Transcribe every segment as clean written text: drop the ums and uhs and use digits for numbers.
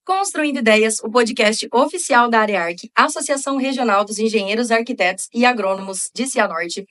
Construindo Ideias, o podcast oficial da Arearc, Associação Regional dos Engenheiros, Arquitetos e Agrônomos de Cianorte,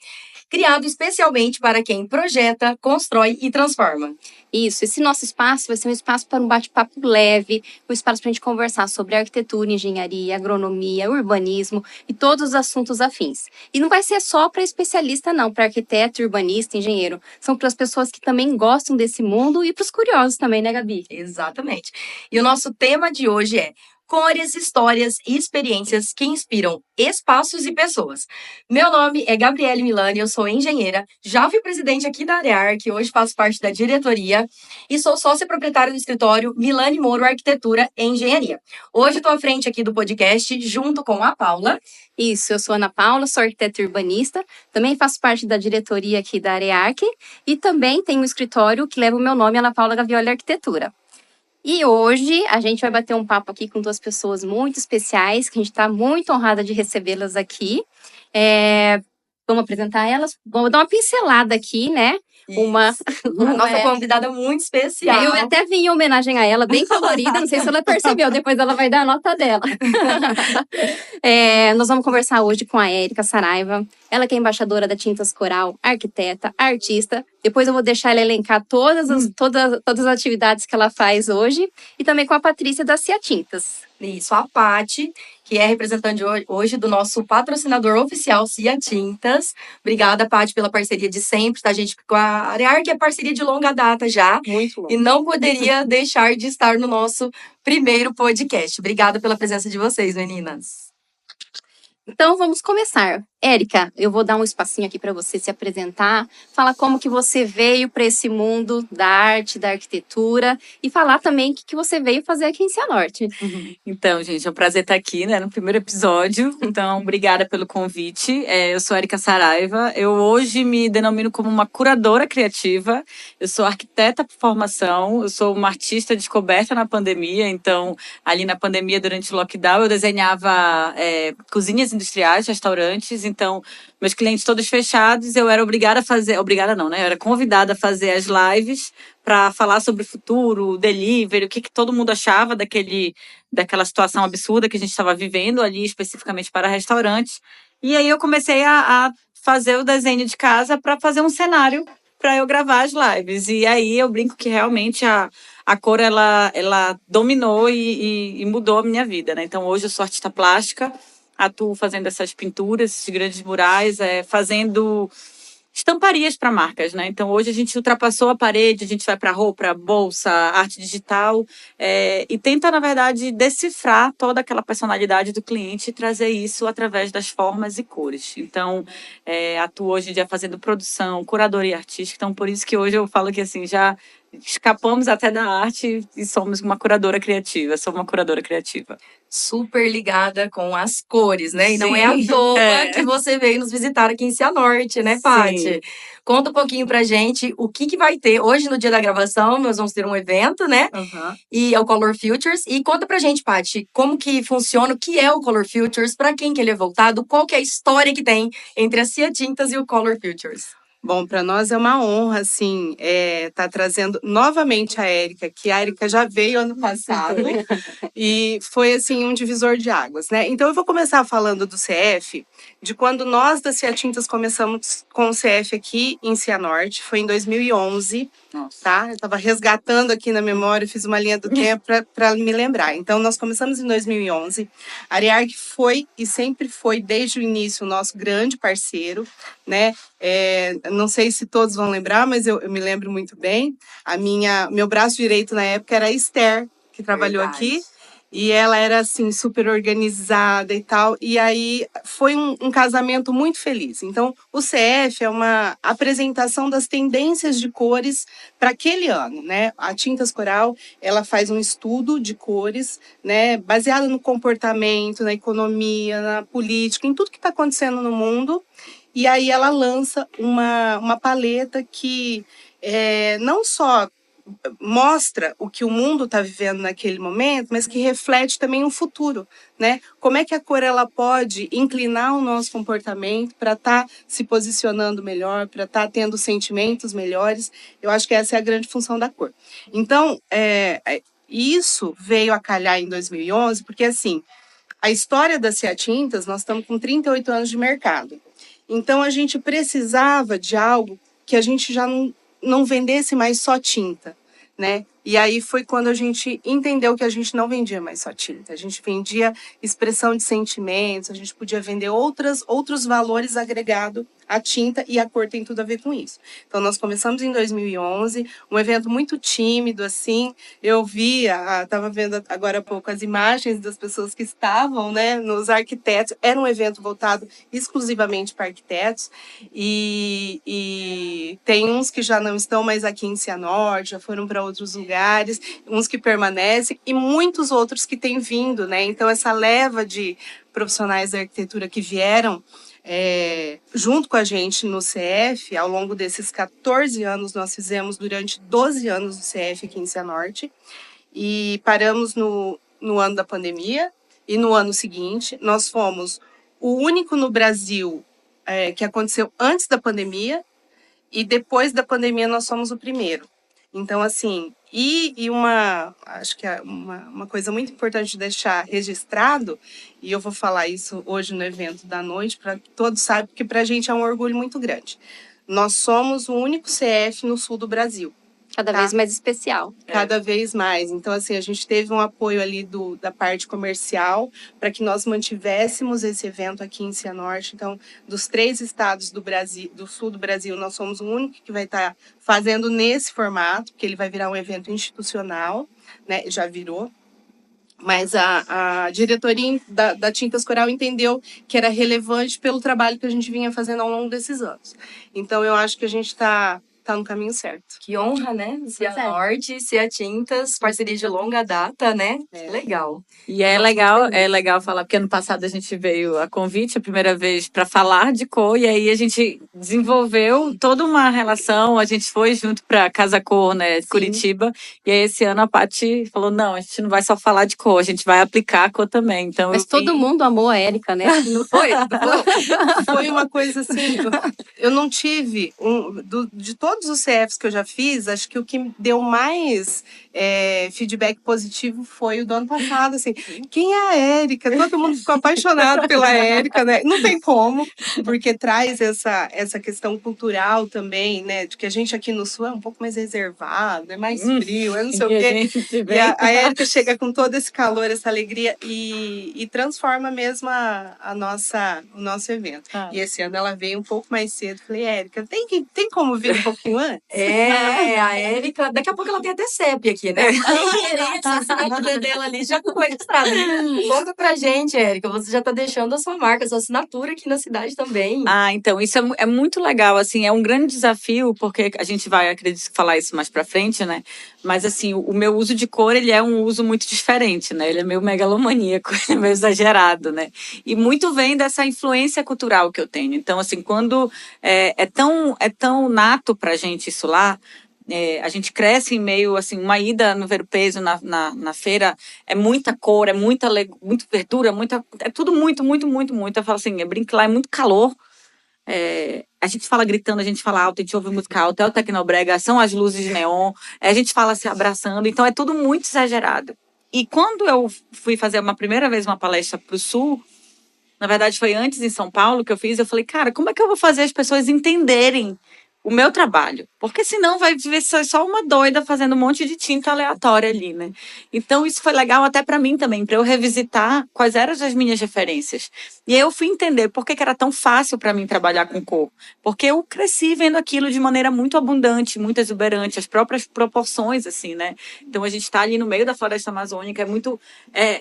criado especialmente para quem projeta, constrói e transforma. Isso, esse nosso espaço vai ser um espaço para um bate-papo leve, um espaço para a gente conversar sobre arquitetura, engenharia, agronomia, urbanismo e todos os assuntos afins. E não vai ser só para especialista não, para arquiteto, urbanista, engenheiro. São para as pessoas que também gostam desse mundo e para os curiosos também, né, Gabi? Exatamente. E o nosso tema de hoje é cores, histórias e experiências que inspiram espaços e pessoas. Meu nome é Gabriele Milani, eu sou engenheira, já fui presidente aqui da Arearc, hoje faço parte da diretoria e sou sócia proprietária do escritório Milani Moro Arquitetura e Engenharia. Hoje estou à frente aqui do podcast junto com a Paula. Isso, eu sou Ana Paula, sou arquiteta urbanista, também faço parte da diretoria aqui da Arearc e também tenho um escritório que leva o meu nome, Ana Paula Gavioli Arquitetura. E hoje a gente vai bater um papo aqui com duas pessoas muito especiais, que a gente está muito honrada de recebê-las aqui. Vamos apresentar elas? Vamos dar uma pincelada aqui, né? Uma nossa convidada muito especial. Eu até vim em homenagem a ela, bem colorida, não sei se ela percebeu, depois ela vai dar a nota dela. Nós vamos conversar hoje com a Érica Saraiva, ela que é embaixadora da Tintas Coral, arquiteta, artista. Depois eu vou deixar ela elencar todas as atividades que ela faz hoje, e também com a Patrícia da Cia Tintas. Isso, a Paty, que é representante hoje do nosso patrocinador oficial Cia Tintas. Obrigada, Paty, pela parceria de sempre, tá, gente? Com a Arearc é parceria de longa data já. Muito longa. E não poderia deixar de estar no nosso primeiro podcast. Obrigada pela presença de vocês, meninas. Então, vamos começar. Érica, eu vou dar um espacinho aqui para você se apresentar, falar como que você veio para esse mundo da arte, da arquitetura e falar também o que você veio fazer aqui em Cianorte. Então, gente, é um prazer estar aqui, né, no primeiro episódio. Então, obrigada pelo convite. Eu sou Érica Saraiva. Eu hoje me denomino como uma curadora criativa. Eu sou arquiteta por formação. Eu sou uma artista descoberta na pandemia. Então, ali na pandemia, durante o lockdown, eu desenhava cozinhas industriais, restaurantes. Então, meus clientes todos fechados, eu era obrigada a fazer... Obrigada não, né? Eu era convidada a fazer as lives para falar sobre o futuro, o delivery, o que todo mundo achava daquela situação absurda que a gente estava vivendo ali, especificamente para restaurantes. E aí eu comecei a fazer o desenho de casa para fazer um cenário para eu gravar as lives. E aí eu brinco que realmente a cor, ela dominou e mudou a minha vida, né? Então, hoje eu sou artista plástica, atuo fazendo essas pinturas, esses grandes murais, fazendo estamparias para marcas, né? Então, hoje a gente ultrapassou a parede, a gente vai para roupa, bolsa, arte digital, e tenta, na verdade, decifrar toda aquela personalidade do cliente e trazer isso através das formas e cores. Então, atuo hoje em dia fazendo produção, curadoria artística, então por isso que hoje eu falo que, assim, já escapamos até da arte e somos uma curadora criativa. Sou uma curadora criativa. Super ligada com as cores, né? Sim. E não é à toa que você veio nos visitar aqui em Cianorte, né, Paty? Conta um pouquinho pra gente o que vai ter. Hoje, no dia da gravação, nós vamos ter um evento, né? Uhum. E é o Color Futures. E conta pra gente, Paty, como que funciona, o que é o Color Futures, pra quem que ele é voltado, qual que é a história que tem entre a Cia Tintas e o Color Futures. Bom, para nós é uma honra, assim, tá trazendo novamente a Érica, que a Érica já veio ano passado e foi, assim, um divisor de águas, né? Então, eu vou começar falando do CF, de quando nós da Cia Tintas começamos com o CF aqui em Cianorte, foi em 2011, Nossa. tá? Eu estava resgatando aqui na memória, fiz uma linha do tempo para me lembrar. Então, nós começamos em 2011, a Arearc foi e sempre foi, desde o início, o nosso grande parceiro, né? Não sei se todos vão lembrar, mas eu me lembro muito bem. Meu braço direito na época era a Esther, que trabalhou aqui. E ela era, assim, super organizada e tal. E aí foi um casamento muito feliz. Então, o CF é uma apresentação das tendências de cores para aquele ano, né? A Tintas Coral, ela faz um estudo de cores, né? Baseado no comportamento, na economia, na política, em tudo que está acontecendo no mundo. E aí ela lança uma paleta que não só mostra o que o mundo está vivendo naquele momento, mas que reflete também o futuro, né? Como é que a cor ela pode inclinar o nosso comportamento para estar se posicionando melhor, para estar tendo sentimentos melhores. Eu acho que essa é a grande função da cor. Então, E isso veio a calhar em 2011, porque assim, a história da Cia Tintas, nós estamos com 38 anos de mercado. Então a gente precisava de algo que a gente já não vendesse mais só tinta, né? E aí foi quando a gente entendeu que a gente não vendia mais só tinta, a gente vendia expressão de sentimentos, a gente podia vender outros valores agregados à tinta, e a cor tem tudo a ver com isso. Então nós começamos em 2011, um evento muito tímido assim. Eu estava vendo agora há pouco as imagens das pessoas que estavam, né, nos arquitetos. Era um evento voltado exclusivamente para arquitetos, e tem uns que já não estão mais aqui em Cianorte, já foram para outros lugares, uns que permanecem e muitos outros que têm vindo, né? Então essa leva de profissionais da arquitetura que vieram junto com a gente no CF, ao longo desses 14 anos, nós fizemos durante 12 anos o CF aqui em Cianorte, e paramos no ano da pandemia, e no ano seguinte nós fomos o único no Brasil que aconteceu antes da pandemia, e depois da pandemia nós somos o primeiro. Então, assim, acho que é uma coisa muito importante de deixar registrado, e eu vou falar isso hoje no evento da noite, para que todos saibam, porque para a gente é um orgulho muito grande. Nós somos o único CF no sul do Brasil. Cada vez mais especial. Cada vez mais. Então, assim, a gente teve um apoio ali da parte comercial para que nós mantivéssemos esse evento aqui em Cianorte. Então, dos 3 estados do Brasil, do sul do Brasil, nós somos o único que vai estar fazendo nesse formato, porque ele vai virar um evento institucional, né? Já virou. Mas a diretoria da Tintas Coral entendeu que era relevante pelo trabalho que a gente vinha fazendo ao longo desses anos. Então, eu acho que a gente está no caminho certo. Que honra, né? Cianorte, Cia Tintas, parceria de longa data, né? Legal. E é legal falar, porque ano passado a gente veio a convite, a primeira vez, para falar de cor, e aí a gente desenvolveu toda uma relação, a gente foi junto para Casa Cor, né, de Curitiba, e aí esse ano a Paty falou, não, a gente não vai só falar de cor, a gente vai aplicar a cor também. Então, mas todo mundo amou a Érica, né? Não foi? Foi uma coisa assim, eu não tive, de todos os CFs que eu já fiz, acho que o que deu mais feedback positivo foi o do ano passado, assim, quem é a Érica? Todo mundo ficou apaixonado pela Érica, né? Não tem como, porque traz essa questão cultural também, né? De que a gente aqui no Sul é um pouco mais reservado, é mais frio, eu não sei o quê. E a Érica chega com todo esse calor, essa alegria, e transforma mesmo o nosso evento. E esse ano ela veio um pouco mais cedo. Falei, Érica, tem como vir um pouquinho antes? A Érica, daqui a pouco ela tem até CEP aqui, né? A assinatura dela ali já ficou registrada. Conta pra gente, Érica, você já tá deixando a sua marca, a sua assinatura aqui na cidade também. Então, isso é muito legal, assim, é um grande desafio, porque a gente vai, acredito, falar isso mais pra frente, né? Mas, assim, o meu uso de cor, ele é um uso muito diferente, né? Ele é meio megalomaníaco, é meio exagerado, né? E muito vem dessa influência cultural que eu tenho. Então, assim, quando é tão nato pra gente isso lá, a gente cresce em meio, assim, uma ida no Ver Peso na feira, é muita cor, é muita verdura, é tudo muito. Eu falo assim, eu brinco lá, é muito calor. A gente fala gritando, a gente fala alto, a gente ouve música alta, é o Tecnobrega, são as luzes de neon, a gente fala se abraçando, então é tudo muito exagerado. E quando eu fui fazer uma primeira vez uma palestra para o Sul, na verdade foi antes em São Paulo que eu fiz, eu falei, cara, como é que eu vou fazer as pessoas entenderem o meu trabalho? Porque senão vai ver só uma doida fazendo um monte de tinta aleatória ali, né? Então isso foi legal até para mim também, para eu revisitar quais eram as minhas referências. E aí eu fui entender por que era tão fácil para mim trabalhar com cor. Porque eu cresci vendo aquilo de maneira muito abundante, muito exuberante, as próprias proporções, assim, né? Então a gente está ali no meio da floresta amazônica, é muito,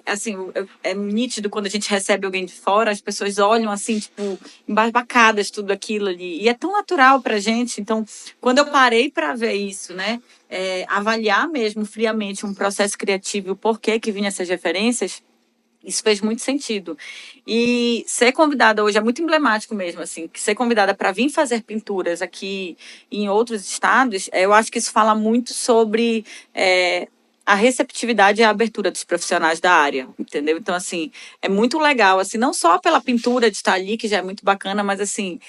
assim, é nítido quando a gente recebe alguém de fora, as pessoas olham assim, tipo, embasbacadas tudo aquilo ali. E é tão natural pra gente. Então, quando eu parei para ver isso, né, avaliar mesmo friamente um processo criativo e o porquê que vinha essas referências, isso fez muito sentido. E ser convidada hoje é muito emblemático mesmo, assim, que ser convidada para vir fazer pinturas aqui em outros estados, eu acho que isso fala muito sobre a receptividade e a abertura dos profissionais da área, entendeu? Então, assim, é muito legal, assim, não só pela pintura de estar ali, que já é muito bacana, mas, assim,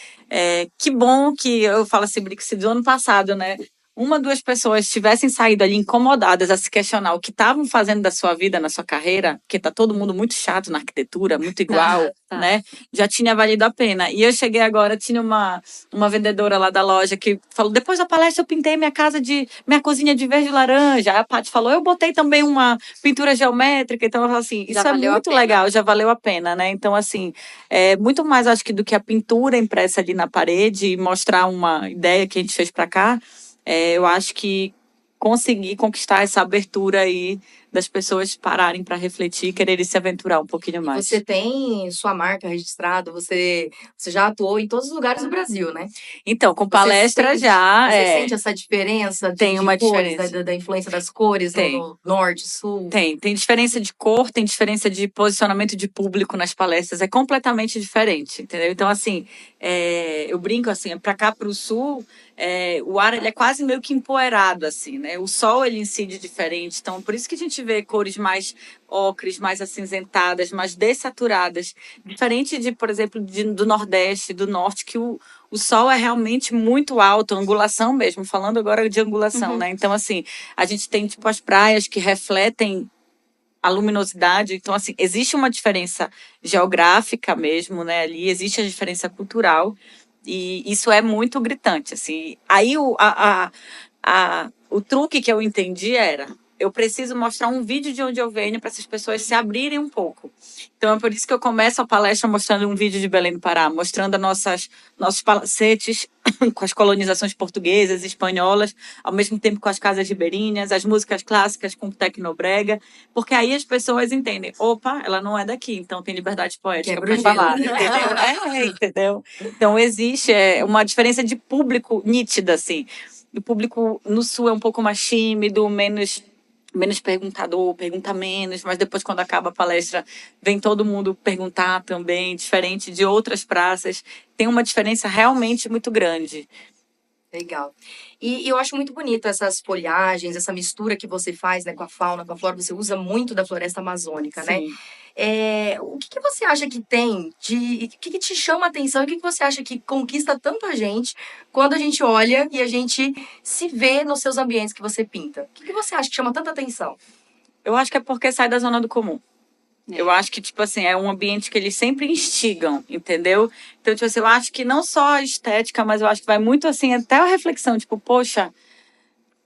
que bom que, eu falo assim, Brixi, do ano passado, né? uma, duas pessoas tivessem saído ali incomodadas a se questionar o que estavam fazendo da sua vida, na sua carreira, porque tá todo mundo muito chato na arquitetura, muito igual, né? Já tinha valido a pena. E eu cheguei agora, tinha uma vendedora lá da loja que falou, depois da palestra eu pintei minha cozinha de verde e laranja. Aí a Paty falou, eu botei também uma pintura geométrica. Então, eu falo assim, isso é muito legal, já valeu a pena, né? Então, assim, é muito mais, acho que, do que a pintura impressa ali na parede e mostrar uma ideia que a gente fez para cá. Eu acho que conseguir conquistar essa abertura aí das pessoas pararem para refletir e quererem se aventurar um pouquinho mais. Você tem sua marca registrada, você já atuou em todos os lugares do Brasil, né? Então, com palestra já. Você sente essa diferença tem uma cores, diferença. da influência das cores no norte, sul? Tem diferença de cor, tem diferença de posicionamento de público nas palestras, é completamente diferente, entendeu? Então, assim, eu brinco assim, para cá, para o sul, o ar ele é quase meio que empoeirado, assim, né? O sol ele incide diferente, então por isso que a gente vê cores mais ocres, mais acinzentadas, mais dessaturadas, diferente de, por exemplo, do Nordeste, do Norte, que o sol é realmente muito alto, angulação mesmo, falando agora de angulação, né? Então, assim, a gente tem, tipo, as praias que refletem a luminosidade. Então, assim, existe uma diferença geográfica mesmo, né? Ali existe a diferença cultural e isso é muito gritante, assim. Aí, o truque que eu entendi era, eu preciso mostrar um vídeo de onde eu venho para essas pessoas se abrirem um pouco. Então, é por isso que eu começo a palestra mostrando um vídeo de Belém do Pará, mostrando nossos palacetes com as colonizações portuguesas, espanholas, ao mesmo tempo com as casas ribeirinhas, as músicas clássicas com tecnobrega, porque aí as pessoas entendem, opa, ela não é daqui, então tem liberdade poética para falar, entendeu? Entendeu? Então, existe uma diferença de público nítida, assim. O público no sul é um pouco mais tímido, menos perguntador, pergunta menos, mas depois, quando acaba a palestra, vem todo mundo perguntar também, diferente de outras praças. Tem uma diferença realmente muito grande. Legal. E eu acho muito bonito essas folhagens, essa mistura que você faz, né, com a fauna, com a flora. Você usa muito da floresta amazônica, né? O que você acha que tem de... O que te chama a atenção e o que você acha que conquista tanto a gente quando a gente olha e a gente se vê nos seus ambientes que você pinta? O que você acha que chama tanta atenção? Eu acho que é porque sai da zona do comum. Eu acho que, tipo assim, é um ambiente que eles sempre instigam, entendeu? Então, tipo assim, eu acho que não só a estética, mas eu acho que vai muito, assim, até a reflexão, tipo, poxa,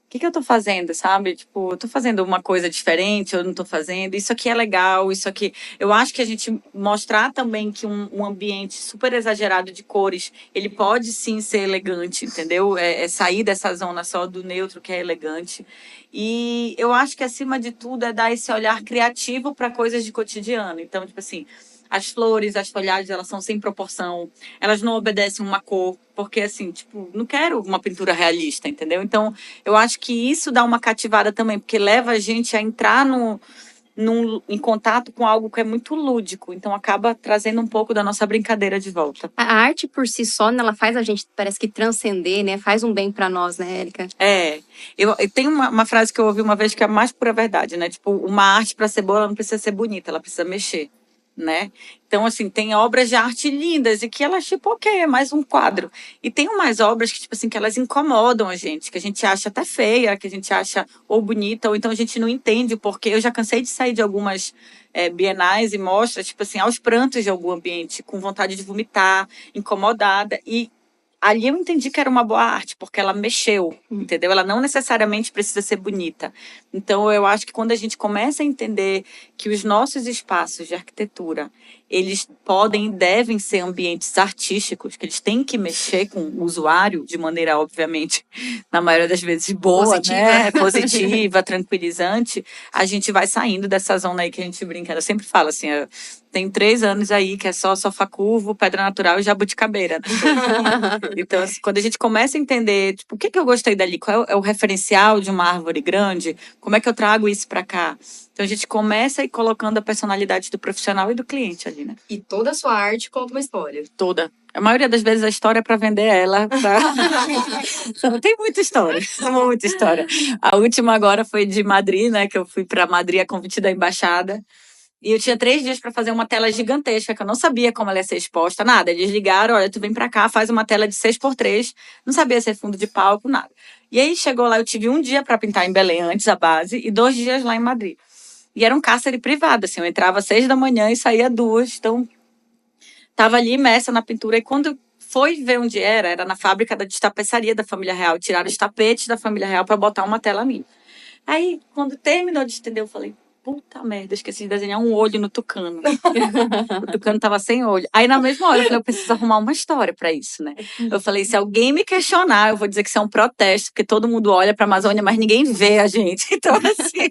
o que eu tô fazendo, sabe? Tipo, eu tô fazendo uma coisa diferente, eu não tô fazendo, isso aqui é legal, isso aqui... Eu acho que a gente mostrar também que um ambiente super exagerado de cores, ele pode sim ser elegante, entendeu? Sair dessa zona só do neutro que é elegante. E eu acho que, acima de tudo, é dar esse olhar criativo para coisas de cotidiano. Então, tipo assim, as flores, as folhagens, elas são sem proporção, elas não obedecem uma cor, porque, assim, tipo, não quero uma pintura realista, entendeu? Então, eu acho que isso dá uma cativada também, porque leva a gente a entrar em contato com algo que é muito lúdico, então acaba trazendo um pouco da nossa brincadeira de volta. A arte por si só, ela faz a gente, parece que transcender, né? Faz um bem para nós, né, Érica? Eu tenho uma frase que eu ouvi uma vez que é a mais pura verdade, né? Tipo, uma arte para ser boa, ela não precisa ser bonita, ela precisa mexer, né? Então, assim, tem obras de arte lindas e que elas, tipo, ok, é mais um quadro. E tem umas obras que, tipo assim, que elas incomodam a gente, que a gente acha até feia, que a gente acha ou bonita, ou então a gente não entende o porquê. Eu já cansei de sair de algumas bienais e mostras, tipo assim, aos prantos de algum ambiente, com vontade de vomitar, incomodada. E ali eu entendi que era uma boa arte, porque ela mexeu, entendeu? Ela não necessariamente precisa ser bonita. Então, eu acho que quando a gente começa a entender que os nossos espaços de arquitetura, eles podem e devem ser ambientes artísticos, que eles têm que mexer com o usuário de maneira, obviamente, na maioria das vezes boa, positiva, né? Positiva, tranquilizante, a gente vai saindo dessa zona aí que a gente brinca. Eu sempre falo assim, tem 3 anos aí que é só sofá curvo, pedra natural e jabuticabeira, né? Então, assim, quando a gente começa a entender, tipo, o que eu gostei dali, qual é o referencial de uma árvore grande, como é que eu trago isso para cá? Então, a gente começa a ir colocando a personalidade do profissional e do cliente ali, né? E toda a sua arte conta uma história. Toda. A maioria das vezes a história é para vender ela. Tem muita história, muita história. A última agora foi de Madrid, né? Que eu fui para Madrid a convite da embaixada. E eu tinha 3 dias para fazer uma tela gigantesca, que eu não sabia como ela ia ser exposta, nada. Eles ligaram, olha, tu vem para cá, faz uma tela de 6x3. Não sabia se é fundo de palco, nada. E aí chegou lá, eu tive um dia para pintar em Belém antes a base e 2 dias lá em Madrid. E era um cárcere privado, assim, eu entrava às 6 da manhã e saía às 2, então tava ali imersa na pintura. E quando foi ver onde era na fábrica de tapeçaria da família real. Tiraram os tapetes da família real para botar uma tela minha. Aí, quando terminou de estender, eu falei, puta merda, esqueci de desenhar um olho no tucano. O tucano tava sem olho. Aí, na mesma hora, eu falei, eu preciso arrumar uma história pra isso, né? Eu falei, se alguém me questionar, eu vou dizer que isso é um protesto, porque todo mundo olha pra Amazônia, mas ninguém vê a gente. Então, assim,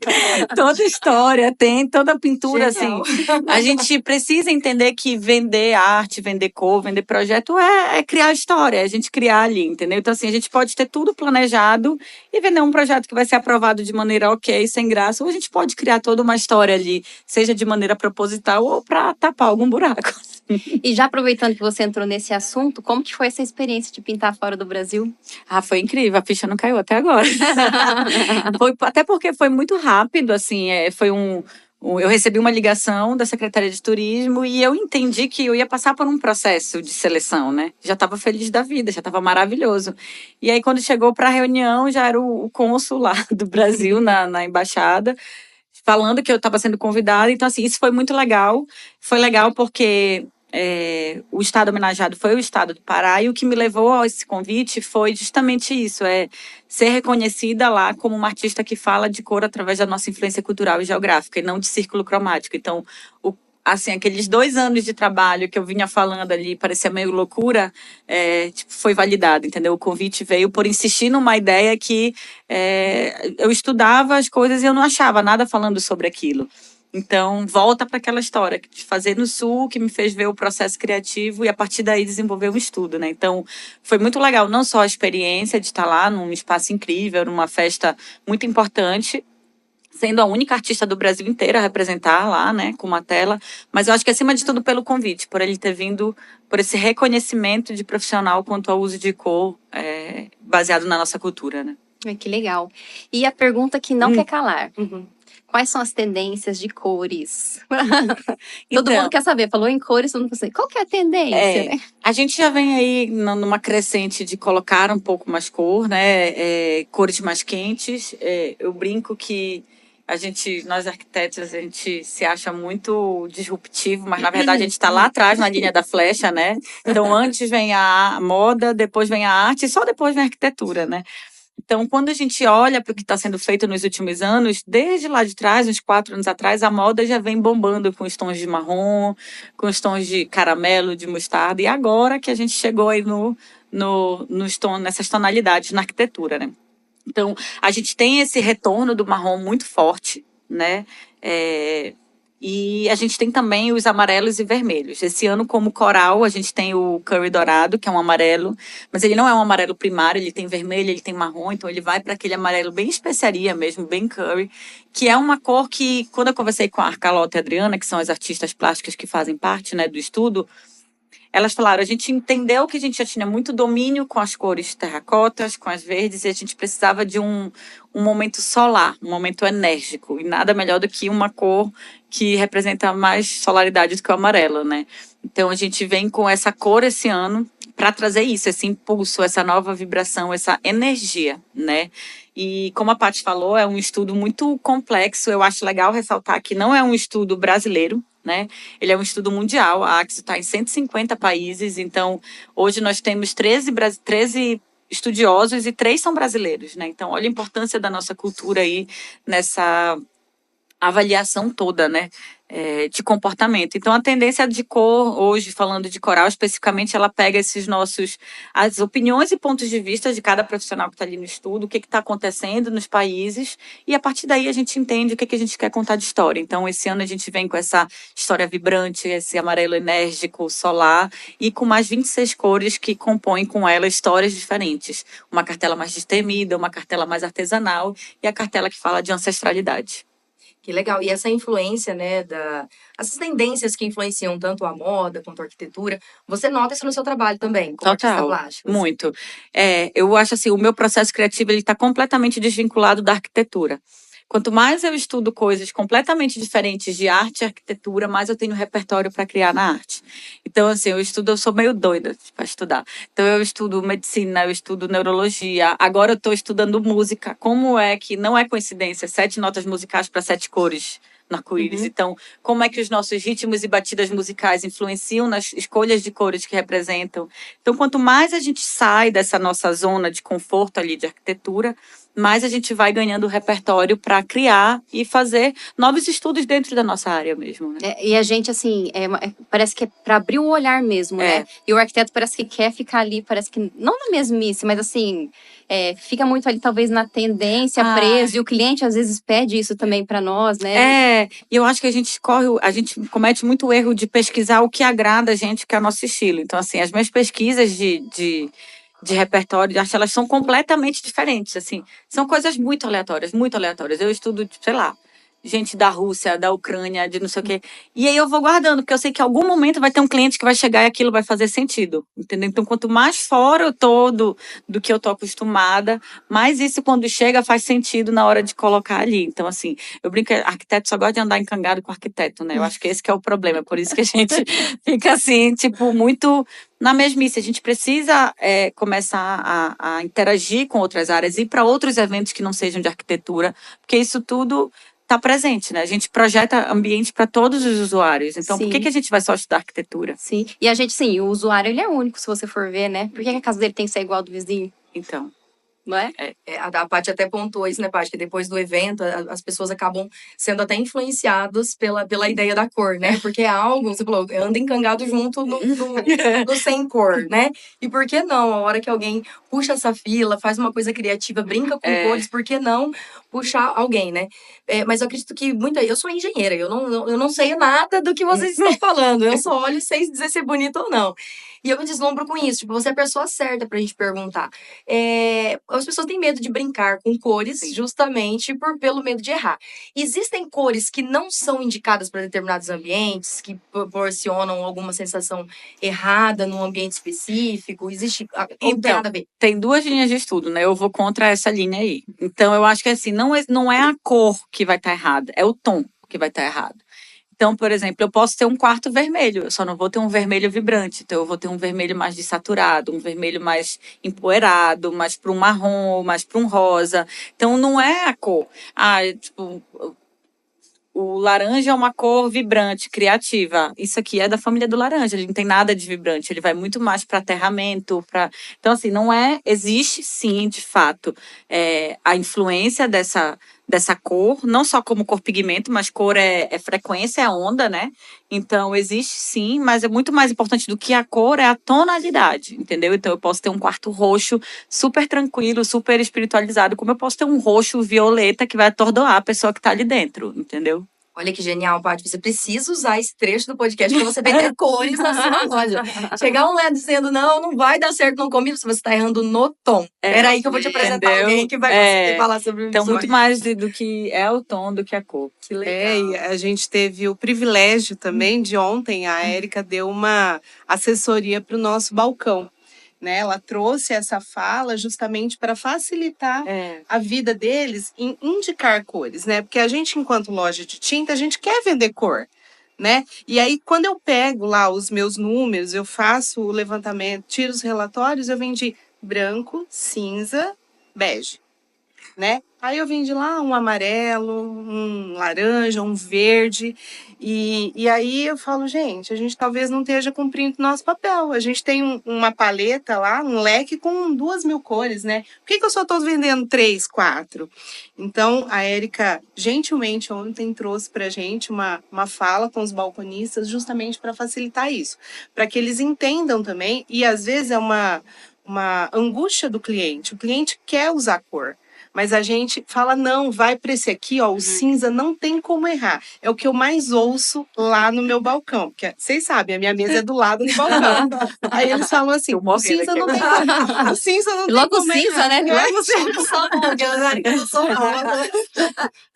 toda história tem, toda pintura, Genial. assim. A gente precisa entender que vender arte, vender cor, vender projeto é criar história, é a gente criar ali, entendeu? Então, assim, a gente pode ter tudo planejado e vender um projeto que vai ser aprovado de maneira ok, sem graça, ou a gente pode criar toda uma história ali, seja de maneira proposital ou para tapar algum buraco. E já aproveitando que você entrou nesse assunto, como que foi essa experiência de pintar fora do Brasil? Ah, foi incrível, a ficha não caiu até agora. Até porque foi muito rápido, assim, eu recebi uma ligação da Secretaria de Turismo e eu entendi que eu ia passar por um processo de seleção, né? Já estava feliz da vida, já estava maravilhoso. E aí, quando chegou para a reunião, já era o cônsul lá do Brasil na embaixada, falando que eu estava sendo convidada. Então, assim, isso foi muito legal. Foi legal porque o estado homenageado foi o estado do Pará, e o que me levou a esse convite foi justamente isso, ser reconhecida lá como uma artista que fala de cor através da nossa influência cultural e geográfica, e não de círculo cromático. Então, assim, aqueles 2 anos de trabalho que eu vinha falando ali, parecia meio loucura, foi validado, entendeu? O convite veio por insistir numa ideia que eu estudava as coisas e eu não achava nada falando sobre aquilo. Então, volta para aquela história de fazer no Sul, que me fez ver o processo criativo e, a partir daí, desenvolver um estudo, né? Então, foi muito legal, não só a experiência de estar lá num espaço incrível, numa festa muito importante, sendo a única artista do Brasil inteiro a representar lá, né, com uma tela, mas eu acho que, acima de tudo, pelo convite, por ele ter vindo, por esse reconhecimento de profissional quanto ao uso de cor baseado na nossa cultura, né? Ai, que legal. E a pergunta que não quer calar. Uhum. Quais são as tendências de cores? Então, Todo mundo quer saber. Falou em cores, todo mundo quer saber. Qual que é a tendência, né? a gente já vem aí numa crescente de colocar um pouco mais cor, né? Cores mais quentes. Eu brinco que nós arquitetos, a gente se acha muito disruptivo, mas na verdade a gente está lá atrás na linha da flecha, né? Então antes vem a moda, depois vem a arte e só depois vem a arquitetura, né? Então, quando a gente olha para o que está sendo feito nos últimos anos, desde lá de trás, uns 4 anos atrás, a moda já vem bombando com os tons de marrom, com os tons de caramelo, de mostarda, e agora que a gente chegou aí nessas tonalidades na arquitetura, né? Então, a gente tem esse retorno do marrom muito forte, né? E a gente tem também os amarelos e vermelhos. Esse ano, como coral, a gente tem o curry dourado, que é um amarelo, mas ele não é um amarelo primário, ele tem vermelho, ele tem marrom, então ele vai para aquele amarelo bem especiaria mesmo, bem curry, que é uma cor que, quando eu conversei com a Carlota e a Adriana, que são as artistas plásticas que fazem parte, né, do estudo, elas falaram, a gente entendeu que a gente já tinha muito domínio com as cores terracotas, com as verdes, e a gente precisava de um momento solar, um momento enérgico, e nada melhor do que uma cor que representa mais solaridade do que o amarelo, né? Então, a gente vem com essa cor esse ano para trazer isso, esse impulso, essa nova vibração, essa energia, né? E como a Paty falou, é um estudo muito complexo. Eu acho legal ressaltar que não é um estudo brasileiro, né? Ele é um estudo mundial. A Axo está em 150 países. Então, hoje nós temos 13 estudiosos e 3 são brasileiros, né? Então, olha a importância da nossa cultura aí nessa avaliação toda, né, de comportamento. Então, a tendência de cor, hoje, falando de coral especificamente, ela pega as opiniões e pontos de vista de cada profissional que está ali no estudo, o que está acontecendo nos países, e a partir daí a gente entende o que a gente quer contar de história. Então, esse ano a gente vem com essa história vibrante, esse amarelo enérgico, solar, e com mais 26 cores que compõem com ela histórias diferentes. Uma cartela mais destemida, uma cartela mais artesanal, e a cartela que fala de ancestralidade. Que legal. E essa influência, né, essas tendências que influenciam tanto a moda quanto a arquitetura, você nota isso no seu trabalho também, como artista plástico? Muito. Eu acho assim, o meu processo criativo ele está completamente desvinculado da arquitetura. Quanto mais eu estudo coisas completamente diferentes de arte e arquitetura, mais eu tenho repertório para criar na arte. Então, assim, eu sou meio doida para estudar. Então, eu estudo medicina, eu estudo neurologia. Agora eu estou estudando música. Como é que não é coincidência 7 notas musicais para 7 cores no arco-íris? Então, como é que os nossos ritmos e batidas musicais influenciam nas escolhas de cores que representam? Então, quanto mais a gente sai dessa nossa zona de conforto ali de arquitetura, mais a gente vai ganhando repertório para criar e fazer novos estudos dentro da nossa área mesmo, né? E a gente, assim, parece que é para abrir o olhar mesmo, né? E o arquiteto parece que quer ficar ali, parece que, não na mesmice, mas assim, fica muito ali, talvez, na tendência, preso. E o cliente, às vezes, pede isso também para nós, né? E eu acho que a gente comete muito erro de pesquisar o que agrada a gente, que é o nosso estilo. Então, assim, as minhas pesquisas de repertório de arte, elas são completamente diferentes, assim. São coisas muito aleatórias, muito aleatórias. Eu estudo, tipo, sei lá, gente da Rússia, da Ucrânia, de não sei o quê. E aí eu vou guardando, porque eu sei que em algum momento vai ter um cliente que vai chegar e aquilo vai fazer sentido, entendeu? Então, quanto mais fora eu tô do que eu tô acostumada, mais isso, quando chega, faz sentido na hora de colocar ali. Então, assim, eu brinco, arquiteto só gosta de andar encangado com arquiteto, né? Eu acho que esse que é o problema, por isso que a gente fica assim, tipo, muito na mesmice. A gente precisa começar a interagir com outras áreas, ir para outros eventos que não sejam de arquitetura, porque isso tudo está presente, né? A gente projeta ambiente para todos os usuários. Então, por que a gente vai só estudar arquitetura? Sim. E a gente, sim, o usuário, ele é único, se você for ver, né? Por que a casa dele tem que ser igual ao do vizinho? Então, Não é? A Paty até pontuou isso, né, Paty? Que depois do evento, as pessoas acabam sendo até influenciadas pela ideia da cor, né? Porque é algo, você falou, anda encangado junto no sem cor, né? E por que não? A hora que alguém puxa essa fila, faz uma coisa criativa, brinca com cores, por que não puxar alguém, né? Mas eu acredito que eu sou engenheira, eu não sei nada do que vocês estão falando. Eu só olho e sei dizer se é bonito ou não. E eu me deslumbro com isso. Tipo, você é a pessoa certa pra gente perguntar. As pessoas têm medo de brincar com cores, justamente pelo medo de errar. Existem cores que não são indicadas para determinados ambientes, que proporcionam alguma sensação errada num ambiente específico? Existe? Não tem nada a ver. Tem 2 linhas de estudo, né? Eu vou contra essa linha aí. Então, eu acho que assim, não é a cor que vai estar errada, é o tom que vai estar errado. Então, por exemplo, eu posso ter um quarto vermelho, eu só não vou ter um vermelho vibrante. Então, eu vou ter um vermelho mais desaturado, um vermelho mais empoeirado, mais para um marrom, mais para um rosa. Então, não é a cor. Tipo, o laranja é uma cor vibrante, criativa. Isso aqui é da família do laranja, ele não tem nada de vibrante, ele vai muito mais para aterramento, Então, assim, não é... Existe, sim, de fato, a influência dessa cor, não só como cor pigmento, mas cor é frequência, é onda, né? Então, existe sim, mas é muito mais importante do que a cor, é a tonalidade, entendeu? Então, eu posso ter um quarto roxo super tranquilo, super espiritualizado, como eu posso ter um roxo violeta que vai atordoar a pessoa que tá ali dentro, entendeu? Olha que genial, Paty. Você precisa usar esse trecho do podcast para você vender cores na sua loja. Chegar um LED dizendo, não vai dar certo, não combina, você está errando no tom. Peraí que eu vou te apresentar alguém que vai conseguir falar sobre isso. Então, muito mais do que é o tom do que a cor. Que legal. E a gente teve o privilégio também de ontem, a Érica deu uma assessoria para o nosso balcão. Né? Ela trouxe essa fala justamente para facilitar a vida deles em indicar cores, né? Porque a gente, enquanto loja de tinta, a gente quer vender cor, né? E aí, quando eu pego lá os meus números, eu faço o levantamento, tiro os relatórios, eu vendi branco, cinza, bege, né? Aí eu vendi lá um amarelo, um laranja, um verde. E aí eu falo, gente, a gente talvez não esteja cumprindo o nosso papel. A gente tem uma paleta lá, um leque com 2.000 cores, né? Por que eu só estou vendendo 3, 4? Então, a Érica, gentilmente, ontem trouxe pra gente uma fala com os balconistas justamente para facilitar isso. Para que eles entendam também. E às vezes é uma angústia do cliente. O cliente quer usar cor. Mas a gente fala, não, vai para esse aqui, ó, o cinza não tem como errar. É o que eu mais ouço lá no meu balcão. Porque vocês sabem, a minha mesa é do lado do balcão. Aí eles falam assim, o cinza não tem como errar. O cinza não tem Logo como cinza, errar. né?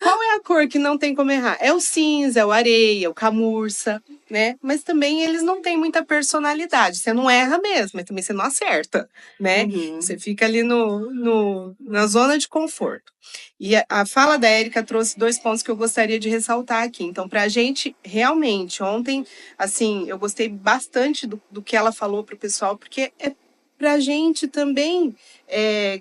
Qual é a cor que não tem como errar? É o cinza, é o areia, o camurça, né? Mas também eles não têm muita personalidade. Você não erra mesmo, mas também você não acerta, né? Você fica ali na zona de conforto. E a fala da Érica trouxe 2 pontos que eu gostaria de ressaltar aqui. Então, para a gente, realmente, ontem, assim, eu gostei bastante do que ela falou para o pessoal, porque é para a gente também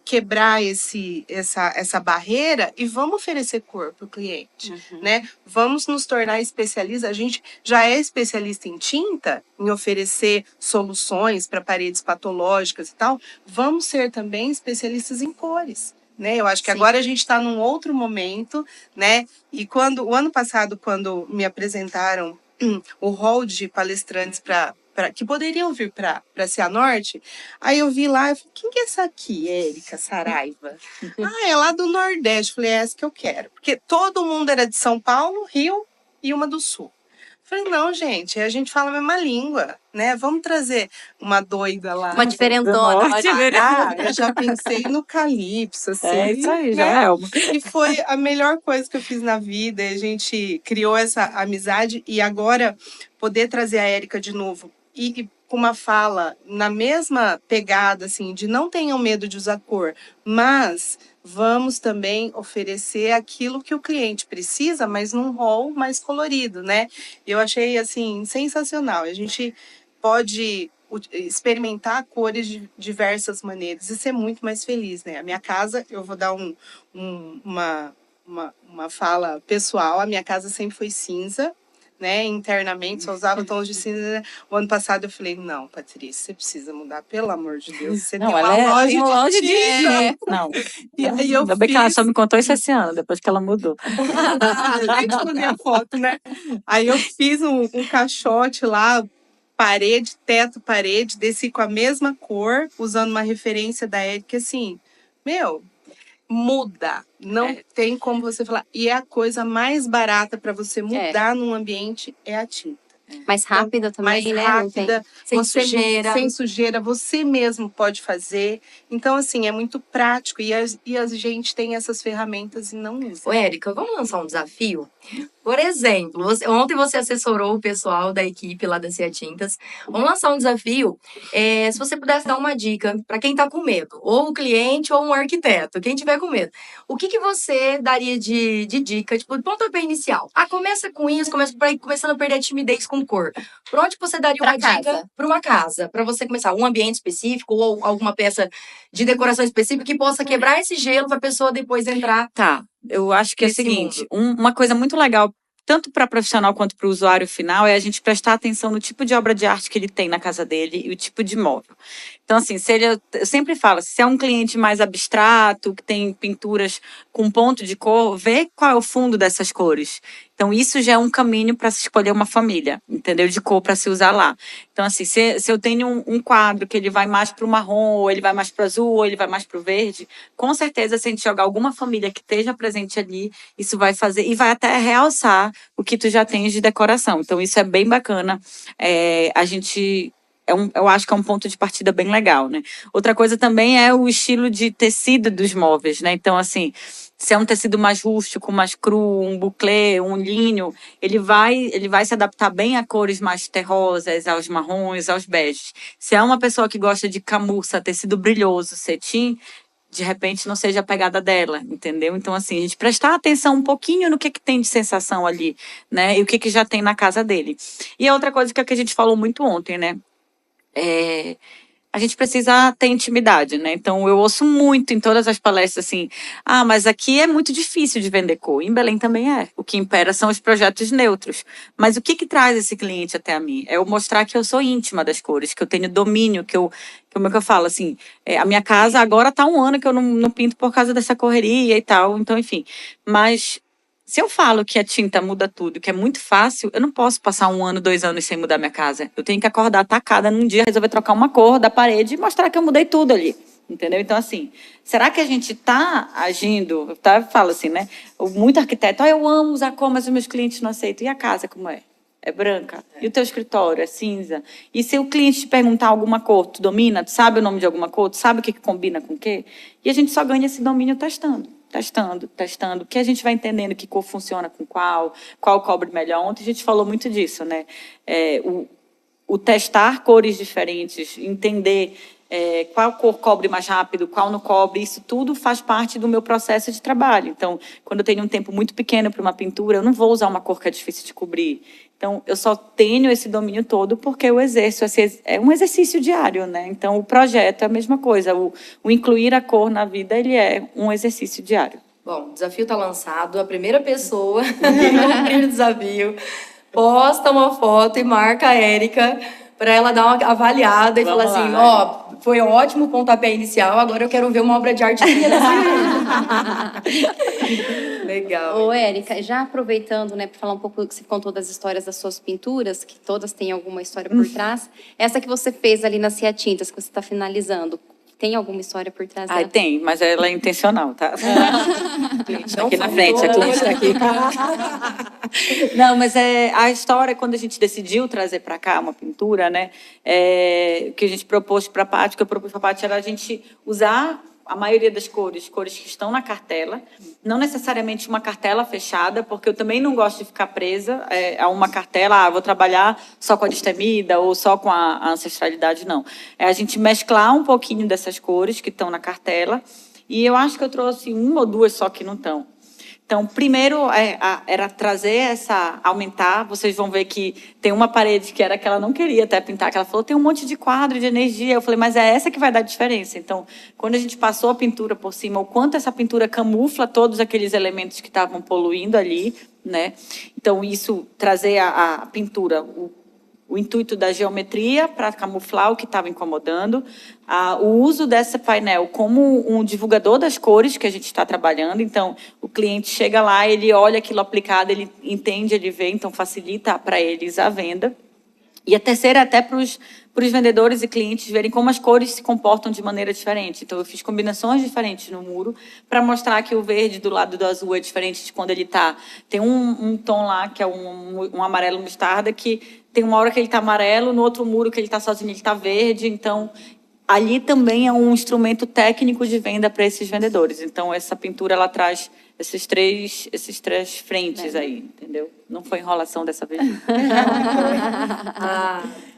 quebrar essa barreira e vamos oferecer cor para o cliente, né? Vamos nos tornar especialistas. A gente já é especialista em tinta, em oferecer soluções para paredes patológicas e tal. Vamos ser também especialistas em cores. Né? Eu acho que agora a gente está num outro momento, né? E o ano passado, quando me apresentaram o hall de palestrantes que poderiam vir para Cianorte, aí eu vi lá, eu falei, quem que é essa aqui, Érica Saraiva? É lá do Nordeste. Falei, é essa que eu quero. Porque todo mundo era de São Paulo, Rio e uma do Sul. Falei, não, gente, a gente fala a mesma língua, né? Vamos trazer uma doida lá. Uma diferentona. Eu já pensei no Calypso, assim. É isso aí, né? já é uma. E foi a melhor coisa que eu fiz na vida. A gente criou essa amizade e agora poder trazer a Érica de novo e com uma fala na mesma pegada, assim, de não tenham medo de usar cor, mas vamos também oferecer aquilo que o cliente precisa, mas num rol mais colorido, né? Eu achei, assim, sensacional. A gente pode experimentar cores de diversas maneiras e ser muito mais feliz, né? A minha casa, eu vou dar uma fala pessoal, a minha casa sempre foi cinza, né, internamente, só usava tons de cinza. O ano passado eu falei, não, Patrícia, você precisa mudar, pelo amor de Deus. Você Não, tem ela uma loja tem loja de tinta. Não. E aí eu Ainda bem que ela só me contou isso esse ano, depois que ela mudou. Nem te mandei a foto, né? Aí eu fiz um caixote lá, parede, teto, parede, desci com a mesma cor, usando uma referência da Érica, assim, meu, muda. Não tem como você falar. E é a coisa mais barata para você mudar num ambiente é a tinta. Mais rápida também, Mais né? rápida, Sem sujeira. sem sujeira, você mesmo pode fazer. Então, assim, é muito prático e a gente tem essas ferramentas e não usa. Ô, Érica, vamos lançar um desafio? Por exemplo, ontem você assessorou o pessoal da equipe lá da Cia Tintas. Vamos lançar um desafio. Se você pudesse dar uma dica para quem está com medo, ou o cliente ou um arquiteto, quem tiver com medo, o que você daria de dica, tipo, de pontapé inicial? Começa com isso, começando a perder a timidez com cor. Por onde você daria uma dica para uma casa? Para você começar um ambiente específico ou alguma peça de decoração específica que possa quebrar esse gelo para a pessoa depois entrar. Tá, eu acho que é o Nesse seguinte, uma coisa muito legal, tanto para profissional quanto para o usuário final, é a gente prestar atenção no tipo de obra de arte que ele tem na casa dele e o tipo de móvel. Então, assim, eu sempre falo, se é um cliente mais abstrato, que tem pinturas com ponto de cor, vê qual é o fundo dessas cores. Então, isso já é um caminho para se escolher uma família, entendeu? De cor para se usar lá. Então, assim, se eu tenho um quadro que ele vai mais para o marrom, ou ele vai mais para o azul, ou ele vai mais para o verde, com certeza, se a gente jogar alguma família que esteja presente ali, isso vai fazer, e vai até realçar o que tu já tens de decoração. Então, isso é bem bacana. A gente... eu acho que é um ponto de partida bem legal, né? Outra coisa também é o estilo de tecido dos móveis, né? Então, assim, se é um tecido mais rústico, mais cru, um buclé, um linho, ele vai se adaptar bem a cores mais terrosas, aos marrons, aos beges. Se é uma pessoa que gosta de camurça, tecido brilhoso, cetim, de repente não seja a pegada dela, entendeu? Então, assim, a gente prestar atenção um pouquinho no que tem de sensação ali, né? E o que já tem na casa dele. E a outra coisa que a gente falou muito ontem, né? A gente precisa ter intimidade, né? Então, eu ouço muito em todas as palestras assim, mas aqui é muito difícil de vender cor. Em Belém também é. O que impera são os projetos neutros. Mas o que traz esse cliente até a mim? É eu mostrar que eu sou íntima das cores, que eu tenho domínio, como é que eu falo, assim, a minha casa agora tá 1 ano que eu não pinto por causa dessa correria e tal, então, enfim. Mas se eu falo que a tinta muda tudo, que é muito fácil, eu não posso passar 1 ano, 2 anos sem mudar minha casa. Eu tenho que acordar atacada num dia, resolver trocar uma cor da parede e mostrar que eu mudei tudo ali. Entendeu? Então, assim, será que a gente está agindo? Fala assim, né? Muito arquiteto, eu amo usar cor, mas os meus clientes não aceitam. E a casa, como é? É branca. E o teu escritório é cinza. E se o cliente te perguntar alguma cor, tu domina? Tu sabe o nome de alguma cor? Tu sabe o que combina com o quê? E a gente só ganha esse domínio testando. testando, que a gente vai entendendo que cor funciona com qual cobre melhor. Ontem a gente falou muito disso, né? O testar cores diferentes, entender qual cor cobre mais rápido, qual não cobre, isso tudo faz parte do meu processo de trabalho. Então, quando eu tenho um tempo muito pequeno para uma pintura, eu não vou usar uma cor que é difícil de cobrir. Então, eu só tenho esse domínio todo porque eu exerço, é um exercício diário, né? Então, o projeto é a mesma coisa, o incluir a cor na vida, ele é um exercício diário. Bom, o desafio está lançado, a primeira pessoa que cumprir o desafio posta uma foto e marca a Érica para ela dar uma avaliada e falar assim, ó, foi ótimo o pontapé inicial, agora eu quero ver uma obra de arte minha nessa Legal. Ô, Érica, já aproveitando, né, para falar um pouco, que você contou das histórias das suas pinturas, que todas têm alguma história por trás, essa que você fez ali na Cia Tintas, que você está finalizando, tem alguma história por trás dela? Tem, mas ela é intencional, tá? Aqui na frente, a cliente está aqui. Não, mas a história, quando a gente decidiu trazer para cá uma pintura, né, que a gente propôs para a Paty, que eu propus para a Paty, era a gente usar a maioria das cores que estão na cartela, não necessariamente uma cartela fechada, porque eu também não gosto de ficar presa a uma cartela, vou trabalhar só com a destemida ou só com a ancestralidade, não. É a gente mesclar um pouquinho dessas cores que estão na cartela, e eu acho que eu trouxe uma ou duas só que não estão. Então, primeiro era trazer aumentar. Vocês vão ver que tem uma parede que era que ela não queria até pintar, que ela falou, tem um monte de quadro de energia. Eu falei, mas é essa que vai dar diferença. Então, quando a gente passou a pintura por cima, o quanto essa pintura camufla todos aqueles elementos que estavam poluindo ali, né? Então, isso, trazer a pintura, o intuito da geometria para camuflar o que estava incomodando, o uso desse painel como um divulgador das cores que a gente está trabalhando. Então, o cliente chega lá, ele olha aquilo aplicado, ele entende, ele vê, então facilita para eles a venda. E a terceira, até para os vendedores e clientes verem como as cores se comportam de maneira diferente. Então, eu fiz combinações diferentes no muro para mostrar que o verde do lado do azul é diferente de quando ele está. Tem um tom lá, que é um amarelo mostarda, que tem uma hora que ele está amarelo, no outro muro que ele está sozinho ele está verde. Então, ali também é um instrumento técnico de venda para esses vendedores. Então, essa pintura, ela traz esses três frentes aí, entendeu? Não foi enrolação dessa vez.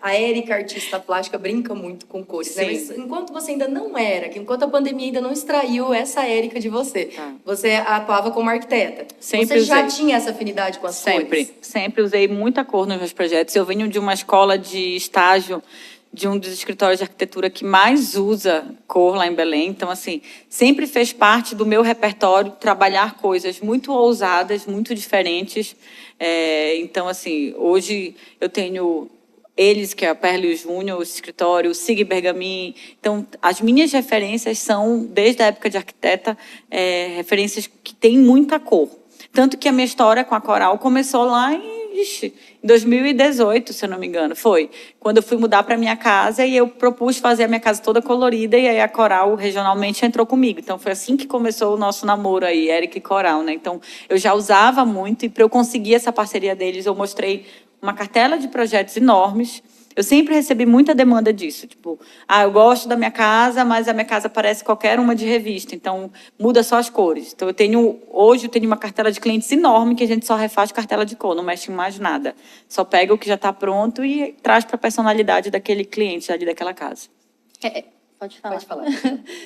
A Érica, artista plástica, brinca muito com cores, né? Mas enquanto você ainda não era, enquanto a pandemia ainda não extraiu essa Érica de você, você atuava como arquiteta. Sempre você já tinha essa afinidade com as cores? Sempre usei muita cor nos meus projetos. Eu venho de uma escola de estágio de um dos escritórios de arquitetura que mais usa cor lá em Belém. Então, assim, sempre fez parte do meu repertório trabalhar coisas muito ousadas, muito diferentes. Então, assim, hoje eu tenho eles, que é a Perle Júnior, o escritório, o Sig Bergamin. Então, as minhas referências são, desde a época de arquiteta, referências que têm muita cor. Tanto que a minha história com a Coral começou lá em 2018, se eu não me engano, foi quando eu fui mudar para minha casa e eu propus fazer a minha casa toda colorida e aí a Coral regionalmente entrou comigo. Então foi assim que começou o nosso namoro aí, Érica e Coral, né? Então eu já usava muito e para eu conseguir essa parceria deles eu mostrei uma cartela de projetos enormes. Eu sempre recebi muita demanda disso, tipo, eu gosto da minha casa, mas a minha casa parece qualquer uma de revista, então muda só as cores. Então hoje eu tenho uma cartela de clientes enorme que a gente só refaz cartela de cor, não mexe em mais nada. Só pega o que já está pronto e traz para a personalidade daquele cliente ali daquela casa. Pode falar. Pode falar.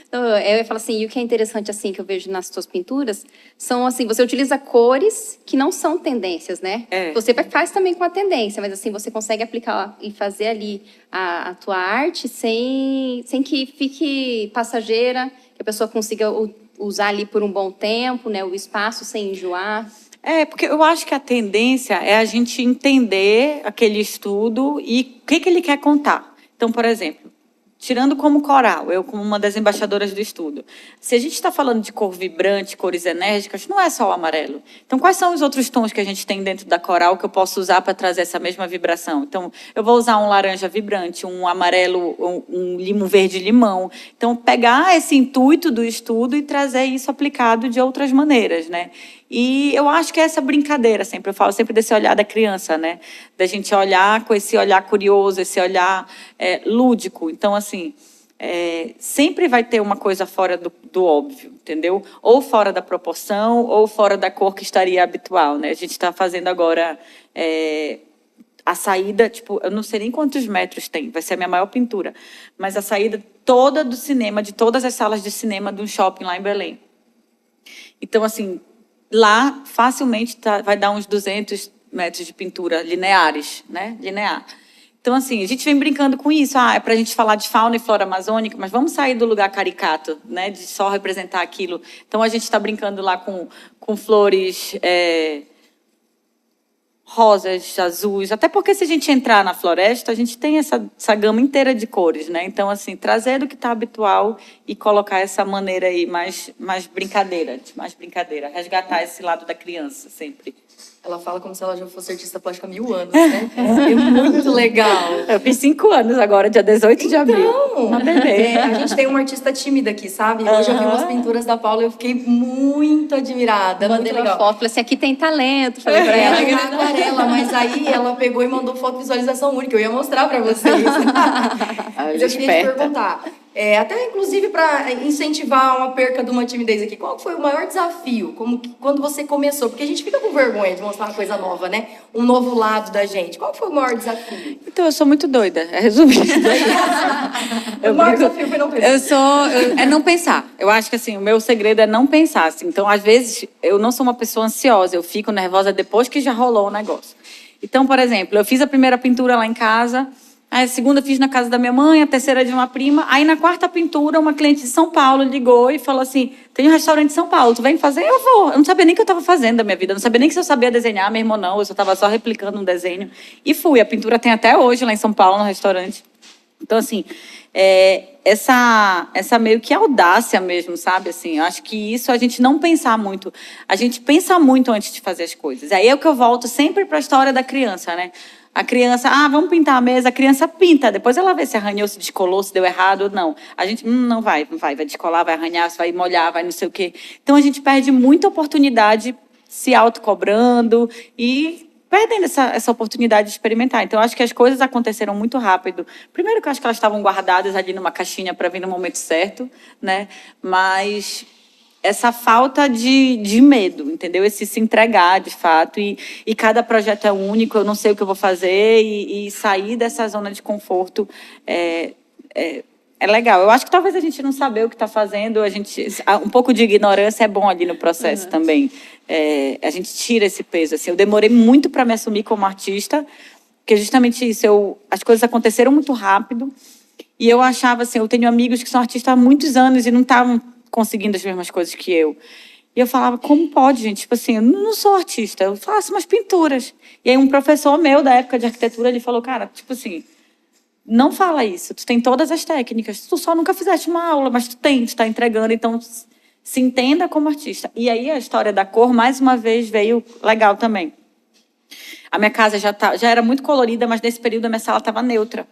Então, eu ia falar assim, e o que é interessante, assim, que eu vejo nas suas pinturas, são, assim, você utiliza cores que não são tendências, né? Você faz também com a tendência, mas, assim, você consegue aplicar e fazer ali a tua arte sem que fique passageira, que a pessoa consiga usar ali por um bom tempo, né? O espaço sem enjoar. Porque eu acho que a tendência é a gente entender aquele estudo e o que ele quer contar. Então, por exemplo, tirando como Coral, eu como uma das embaixadoras do estudo. Se a gente está falando de cor vibrante, cores enérgicas, não é só o amarelo. Então, quais são os outros tons que a gente tem dentro da Coral que eu posso usar para trazer essa mesma vibração? Então, eu vou usar um laranja vibrante, um amarelo, um limo verde-limão. Então, pegar esse intuito do estudo e trazer isso aplicado de outras maneiras, né? E eu acho que é essa brincadeira sempre. Eu falo sempre desse olhar da criança, né? Da gente olhar com esse olhar curioso, esse olhar lúdico. Então, assim, sempre vai ter uma coisa fora do óbvio, entendeu? Ou fora da proporção, ou fora da cor que estaria habitual, né? A gente está fazendo agora a saída, tipo, eu não sei nem quantos metros tem, vai ser a minha maior pintura, mas a saída toda do cinema, de todas as salas de cinema de um shopping lá em Belém. Então, assim, lá facilmente vai dar uns 200 metros de pintura lineares, né? Linear. Então, assim, a gente vem brincando com isso. É para a gente falar de fauna e flora amazônica, mas vamos sair do lugar caricato, né? De só representar aquilo. Então, a gente está brincando lá com flores rosas, azuis. Até porque, se a gente entrar na floresta, a gente tem essa gama inteira de cores, né? Então, assim, trazer do que está habitual e colocar essa maneira aí mais brincadeira, resgatar esse lado da criança sempre. Ela fala como se ela já fosse artista plástica há 1000 anos, né? É muito legal. Eu fiz 5 anos agora, dia 18 de abril. Uma bebê. A gente tem uma artista tímida aqui, sabe? Hoje eu vi umas pinturas da Paula e eu fiquei muito admirada. Mandei Muito uma legal. foto, falei assim, aqui tem talento. Falei pra Ela ela. é aquarela, mas aí ela pegou e mandou foto visualização única. Eu ia mostrar pra vocês. Mas eu queria te perguntar. Até inclusive para incentivar uma perca de uma timidez aqui. Qual foi o maior desafio? Quando você começou? Porque a gente fica com vergonha de mostrar uma coisa nova, né? Um novo lado da gente. Qual foi o maior desafio? Então, eu sou muito doida, é resumido. O maior desafio foi não pensar. É não pensar. Eu acho que, assim, o meu segredo é não pensar. Assim. Então, às vezes, eu não sou uma pessoa ansiosa. Eu fico nervosa depois que já rolou o negócio. Então, por exemplo, eu fiz a primeira pintura lá em casa. A segunda fiz na casa da minha mãe, a terceira de uma prima. Aí, na quarta pintura, uma cliente de São Paulo ligou e falou assim, tem um restaurante em São Paulo, tu vem fazer? Eu vou. Eu não sabia nem o que eu estava fazendo da minha vida. Eu não sabia nem se eu sabia desenhar, meu irmão não. Eu só estava só replicando um desenho. E fui. A pintura tem até hoje lá em São Paulo, no restaurante. Então, assim, essa meio que audácia mesmo, sabe? Assim, eu acho que isso a gente não pensar muito. A gente pensa muito antes de fazer as coisas. Aí é o que eu volto sempre para a história da criança, né? A criança, vamos pintar a mesa, a criança pinta, depois ela vê se arranhou, se descolou, se deu errado ou não. A gente, não vai descolar, vai arranhar, vai molhar, vai não sei o quê. Então, a gente perde muita oportunidade se autocobrando e perdendo essa oportunidade de experimentar. Então, eu acho que as coisas aconteceram muito rápido. Primeiro que eu acho que elas estavam guardadas ali numa caixinha para vir no momento certo, né? Mas essa falta de medo, entendeu? Esse se entregar, de fato, e cada projeto é único, eu não sei o que eu vou fazer, e sair dessa zona de conforto é legal. Eu acho que talvez a gente não saber o que está fazendo, um pouco de ignorância é bom ali no processo também. A gente tira esse peso. Assim, eu demorei muito para me assumir como artista, porque justamente isso, as coisas aconteceram muito rápido, e eu achava assim, eu tenho amigos que são artistas há muitos anos e não estavam conseguindo as mesmas coisas que eu. E eu falava, como pode, gente? Tipo assim, eu não sou artista, eu faço umas pinturas. E aí um professor meu da época de arquitetura, ele falou, cara, tipo assim, não fala isso, tu tem todas as técnicas, tu só nunca fizeste uma aula, mas tu está entregando, então se entenda como artista. E aí a história da cor, mais uma vez, veio legal também. A minha casa já era muito colorida, mas nesse período a minha sala estava neutra.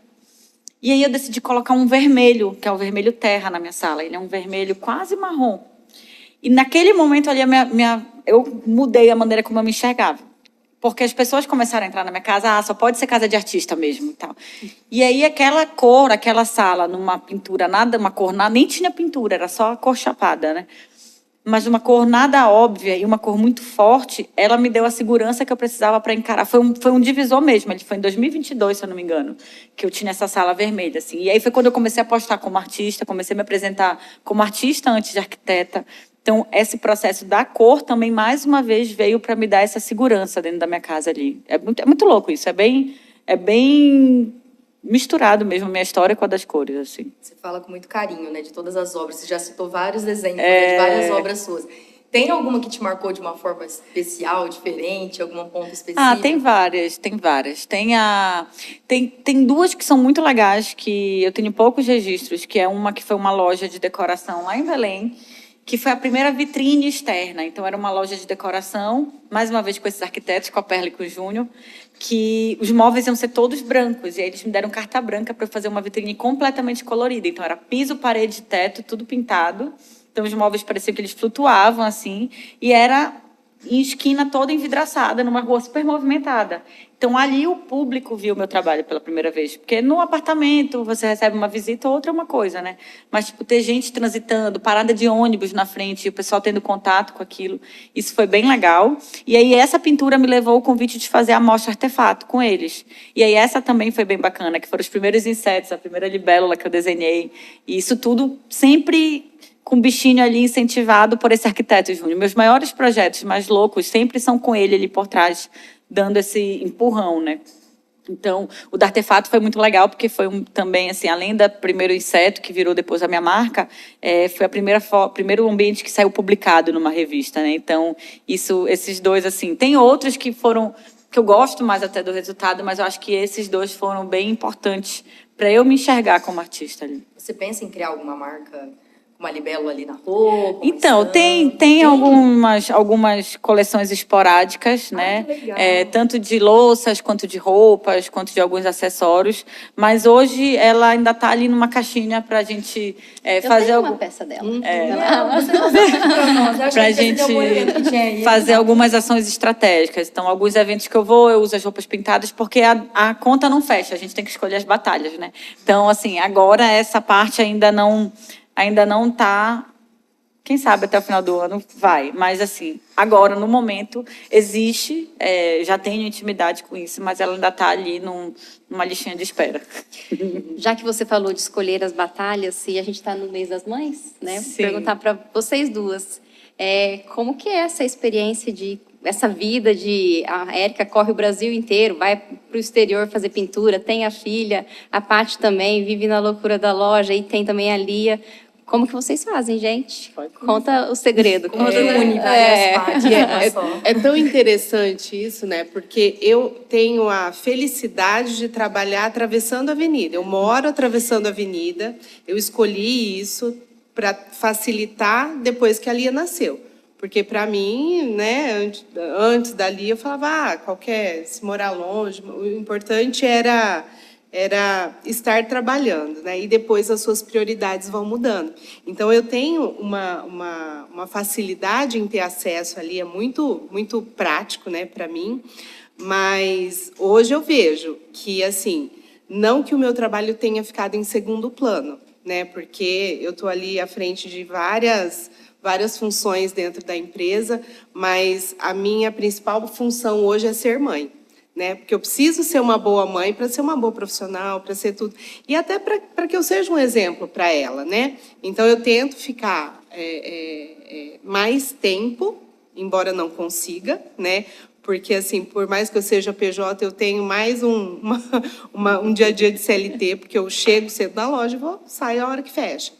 E aí eu decidi colocar um vermelho, que é o vermelho terra na minha sala. Ele é um vermelho quase marrom. E naquele momento ali, eu mudei a maneira como eu me enxergava. Porque as pessoas começaram a entrar na minha casa, só pode ser casa de artista mesmo e tal. E aí aquela cor, aquela sala, numa pintura, uma cor, nem tinha pintura, era só a cor chapada, né? Mas uma cor nada óbvia e uma cor muito forte, ela me deu a segurança que eu precisava para encarar. Foi um divisor mesmo. Ele foi em 2022, se eu não me engano, que eu tinha essa sala vermelha. Assim. E aí foi quando eu comecei a apostar como artista, comecei a me apresentar como artista antes de arquiteta. Então, esse processo da cor também, mais uma vez, veio para me dar essa segurança dentro da minha casa ali. É muito louco isso. É bem misturado mesmo a minha história com a das cores, assim. Você fala com muito carinho, né, de todas as obras. Você já citou vários exemplos, né, de várias obras suas. Tem alguma que te marcou de uma forma especial, diferente, algum ponto específico? Tem várias. Tem duas que são muito legais, que eu tenho poucos registros, que é uma que foi uma loja de decoração lá em Belém, que foi a primeira vitrine externa. Então, era uma loja de decoração, mais uma vez com esses arquitetos, com a Perla e com o Júnior, que os móveis iam ser todos brancos. E aí eles me deram carta branca para eu fazer uma vitrine completamente colorida. Então, era piso, parede, teto, tudo pintado. Então, os móveis pareciam que eles flutuavam, assim. E era em esquina toda envidraçada, numa rua super movimentada. Então, ali o público viu o meu trabalho pela primeira vez. Porque no apartamento, você recebe uma visita, outra é uma coisa, né? Mas, tipo, ter gente transitando, parada de ônibus na frente, e o pessoal tendo contato com aquilo, isso foi bem legal. E aí, essa pintura me levou ao convite de fazer a mostra artefato com eles. E aí, essa também foi bem bacana, que foram os primeiros insetos, a primeira libélula que eu desenhei. E isso tudo sempre com o bichinho ali incentivado por esse arquiteto Júnior. Meus maiores projetos mais loucos sempre são com ele ali por trás, dando esse empurrão, né? Então, o da Artefato foi muito legal, porque foi também, assim, além do primeiro inseto, que virou depois a minha marca, foi a primeiro ambiente que saiu publicado numa revista, né? Então, esses dois, assim, tem outros que foram, que eu gosto mais até do resultado, mas eu acho que esses dois foram bem importantes para eu me enxergar como artista ali. Você pensa em criar alguma marca, uma libélula ali na roupa? Então, tem algumas coleções esporádicas, né? Que legal. Tanto de louças, quanto de roupas, quanto de alguns acessórios. Mas hoje ela ainda está ali numa caixinha para a gente fazer tenho uma peça dela. Você consegue pra nós. Eu acho Para a que gente deu um evento que tinha aí. fazer algumas ações estratégicas. Então, alguns eventos que eu vou, eu uso as roupas pintadas, porque a conta não fecha, a gente tem que escolher as batalhas, né? Então, assim, agora essa parte ainda não está. Quem sabe até o final do ano vai. Mas, assim, agora, no momento, existe, já tenho intimidade com isso, mas ela ainda está ali numa listinha de espera. Já que você falou de escolher as batalhas, e a gente está no mês das mães, né? Vou Sim. perguntar para vocês duas. Como que é essa experiência essa vida de a Érica corre o Brasil inteiro, vai para o exterior fazer pintura, tem a filha, a Paty também vive na loucura da loja e tem também a Lia. Como que vocês fazem, gente? Conta o segredo. Como une várias partes numa só. É tão interessante isso, né? Porque eu tenho a felicidade de trabalhar atravessando a avenida. Eu moro atravessando a avenida, eu escolhi isso para facilitar depois que a Lia nasceu. Porque, para mim, né, antes da Lia, eu falava, se morar longe, o importante era estar trabalhando, né? E depois as suas prioridades vão mudando. Então, eu tenho uma facilidade em ter acesso ali, é muito, muito prático, né, para mim. Mas hoje eu vejo que, assim, não que o meu trabalho tenha ficado em segundo plano, né? Porque eu estou ali à frente de várias funções dentro da empresa, mas a minha principal função hoje é ser mãe, né? Porque eu preciso ser uma boa mãe para ser uma boa profissional, para ser tudo. E até para que eu seja um exemplo para ela, né? Então, eu tento ficar mais tempo, embora não consiga, né? Porque, assim, por mais que eu seja PJ, eu tenho mais um dia a dia de CLT, porque eu chego cedo na loja e saio a hora que fecha.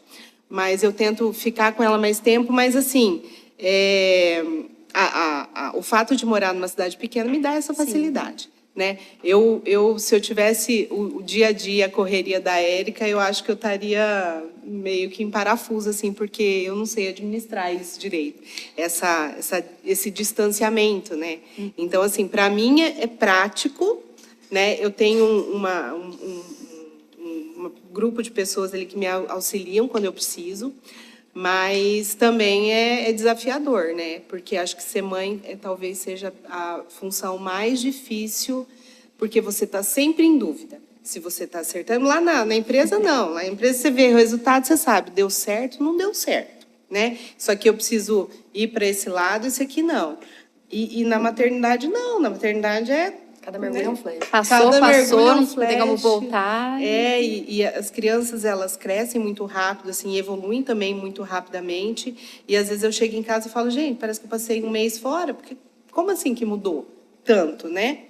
Mas eu tento ficar com ela mais tempo, mas, assim, o fato de morar numa cidade pequena me dá essa facilidade, né? Se eu tivesse o dia a dia, a correria da Érica, eu acho que eu estaria meio que em parafuso, assim, porque eu não sei administrar isso direito, esse distanciamento, né? Então, assim, para mim é prático, né? Eu tenho um grupo de pessoas ali que me auxiliam quando eu preciso, mas também é desafiador, né? Porque acho que ser mãe talvez seja a função mais difícil, porque você está sempre em dúvida se você está acertando. Lá na empresa, não. Na empresa, você vê o resultado, você sabe, deu certo, não deu certo, né? Isso aqui eu preciso ir para esse lado, esse aqui não. E na maternidade, não. Na maternidade Cada mergulho é um flash. Passou, não tem como flash. voltar. E as crianças, elas crescem muito rápido, assim, evoluem também muito rapidamente. E, às vezes, eu chego em casa e falo, gente, parece que eu passei um mês fora, porque como assim que mudou tanto, né?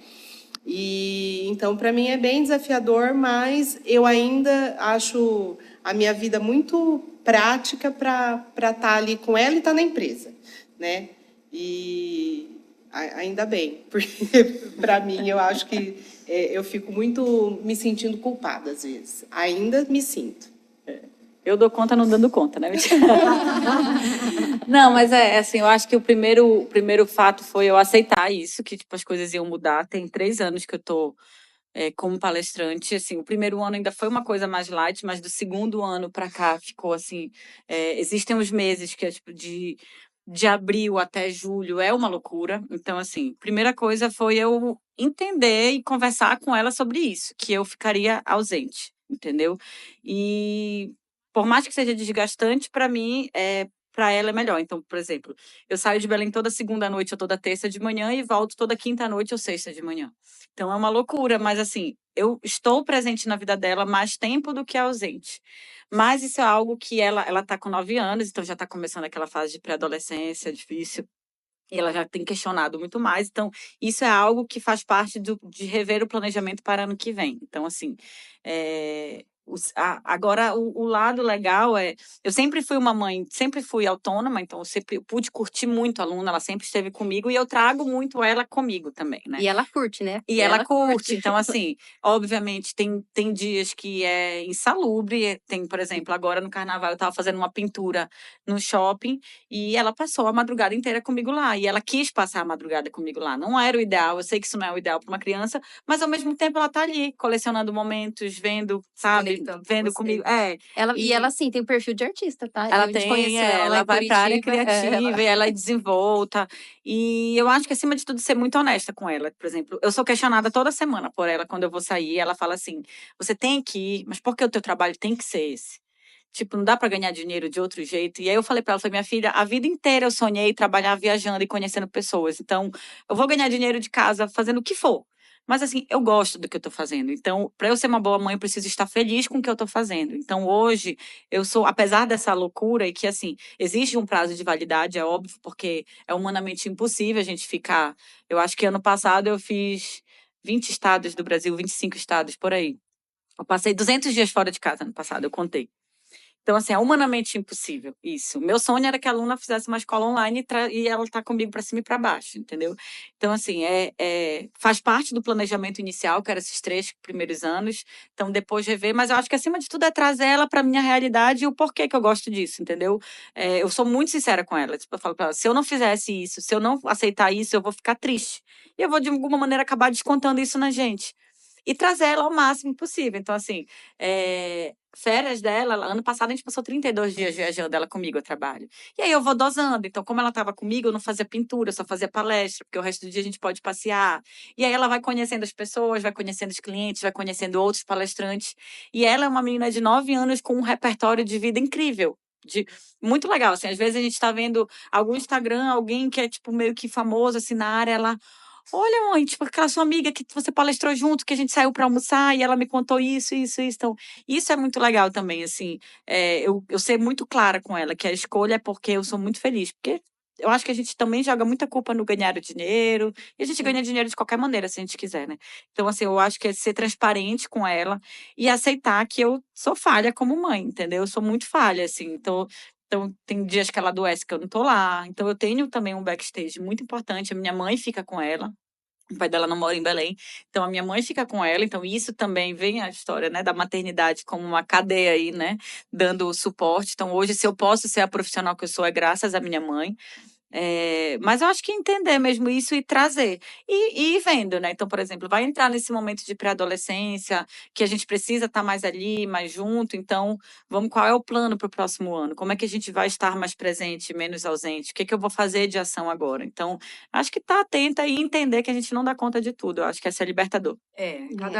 E, então, para mim, é bem desafiador, mas eu ainda acho a minha vida muito prática para estar ali com ela e estar na empresa, né? E ainda bem, porque para mim eu acho que eu fico muito me sentindo culpada às vezes. Ainda me sinto. Eu dou conta não dando conta, né? Não, mas assim, eu acho que o primeiro fato foi eu aceitar isso, que tipo, as coisas iam mudar. Tem 3 anos que eu tô como palestrante, assim, o primeiro ano ainda foi uma coisa mais light, mas do segundo ano para cá ficou assim, existem uns meses que é tipo de abril até julho é uma loucura. Então, assim, primeira coisa foi eu entender e conversar com ela sobre isso, que eu ficaria ausente, entendeu? E por mais que seja desgastante, para mim, para ela é melhor. Então, por exemplo, eu saio de Belém toda segunda noite ou toda terça de manhã e volto toda quinta noite ou sexta de manhã. Então, é uma loucura, mas assim, eu estou presente na vida dela mais tempo do que ausente. Mas isso é algo que ela tá com 9 anos, então já está começando aquela fase de pré-adolescência difícil. E ela já tem questionado muito mais. Então, isso é algo que faz parte de rever o planejamento para ano que vem. Então, assim, agora o lado legal é. Eu sempre fui uma mãe, sempre fui autônoma, então eu sempre pude curtir muito a aluna, ela sempre esteve comigo e eu trago muito ela comigo também, né? E ela curte, né? E ela curte. Então, assim, obviamente, tem dias que é insalubre. Tem, por exemplo, agora no carnaval eu estava fazendo uma pintura no shopping e ela passou a madrugada inteira comigo lá. E ela quis passar a madrugada comigo lá. Não era o ideal, eu sei que isso não é o ideal para uma criança, mas ao mesmo tempo ela tá ali, colecionando momentos, vendo, sabe? Conectando com Vendo você. comigo. E ela, sim, tem um perfil de artista, tá? Ela A gente tem, conheceu ela lá ela em vai para a área Curitiba. criativa, e ela é desenvolta. E eu acho que, acima de tudo, ser muito honesta com ela. Por exemplo, eu sou questionada toda semana por ela quando eu vou sair. Ela fala assim: você tem que ir, mas por que o teu trabalho tem que ser esse? Tipo, não dá para ganhar dinheiro de outro jeito. E aí eu falei para ela, falei, minha filha, a vida inteira eu sonhei trabalhar viajando e conhecendo pessoas. Então, eu vou ganhar dinheiro de casa fazendo o que for. Mas assim, eu gosto do que eu tô fazendo. Então, para eu ser uma boa mãe, eu preciso estar feliz com o que eu tô fazendo. Então, hoje, eu sou, apesar dessa loucura e que assim, existe um prazo de validade, é óbvio, porque é humanamente impossível a gente ficar. Eu acho que ano passado eu fiz 20 estados do Brasil, 25 estados por aí. Eu passei 200 dias fora de casa ano passado, eu contei. Então, assim, é humanamente impossível isso. Meu sonho era que a aluna fizesse uma escola online e ela tá comigo para cima e para baixo, entendeu? Então, assim, faz parte do planejamento inicial, que era esses 3 primeiros anos. Então, depois rever, mas eu acho que acima de tudo é trazer ela para minha realidade e o porquê que eu gosto disso, entendeu? Eu sou muito sincera com ela. Tipo, eu falo para ela, se eu não fizesse isso, se eu não aceitar isso, eu vou ficar triste. E eu vou, de alguma maneira, acabar descontando isso na gente e trazer ela ao máximo possível. Então, assim, férias dela, ano passado a gente passou 32 dias viajando ela comigo a trabalho. E aí eu vou dosando. Então, como ela estava comigo, eu não fazia pintura, eu só fazia palestra, porque o resto do dia a gente pode passear. E aí ela vai conhecendo as pessoas, vai conhecendo os clientes, vai conhecendo outros palestrantes. E ela é uma menina de 9 anos com um repertório de vida incrível. Muito legal, assim, às vezes a gente está vendo algum Instagram, alguém que é, tipo, meio que famoso, assim, na área, ela... Olha, mãe, tipo, aquela sua amiga que você palestrou junto, que a gente saiu para almoçar e ela me contou isso, isso, isso. Então, isso é muito legal também, assim. Eu ser muito clara com ela que a escolha é porque eu sou muito feliz. Porque eu acho que a gente também joga muita culpa no ganhar o dinheiro. E a gente ganha dinheiro de qualquer maneira, se a gente quiser, né? Então, assim, eu acho que é ser transparente com ela e aceitar que eu sou falha como mãe, entendeu? Eu sou muito falha, assim. Então, tem dias que ela adoece que eu não tô lá. Então, eu tenho também um backstage muito importante. A minha mãe fica com ela. O pai dela não mora em Belém, então a minha mãe fica com ela, então isso também vem a história, né, da maternidade como uma cadeia aí, né, dando suporte. Então hoje, se eu posso ser a profissional que eu sou, é graças à minha mãe. Mas eu acho que entender mesmo isso e trazer. E ir vendo, né? Então, por exemplo, vai entrar nesse momento de pré-adolescência, que a gente precisa estar mais ali, mais junto. Então, qual é o plano para o próximo ano? Como é que a gente vai estar mais presente, menos ausente? O que é que eu vou fazer de ação agora? Então, acho que estar atenta e entender que a gente não dá conta de tudo. Eu acho que essa é libertador.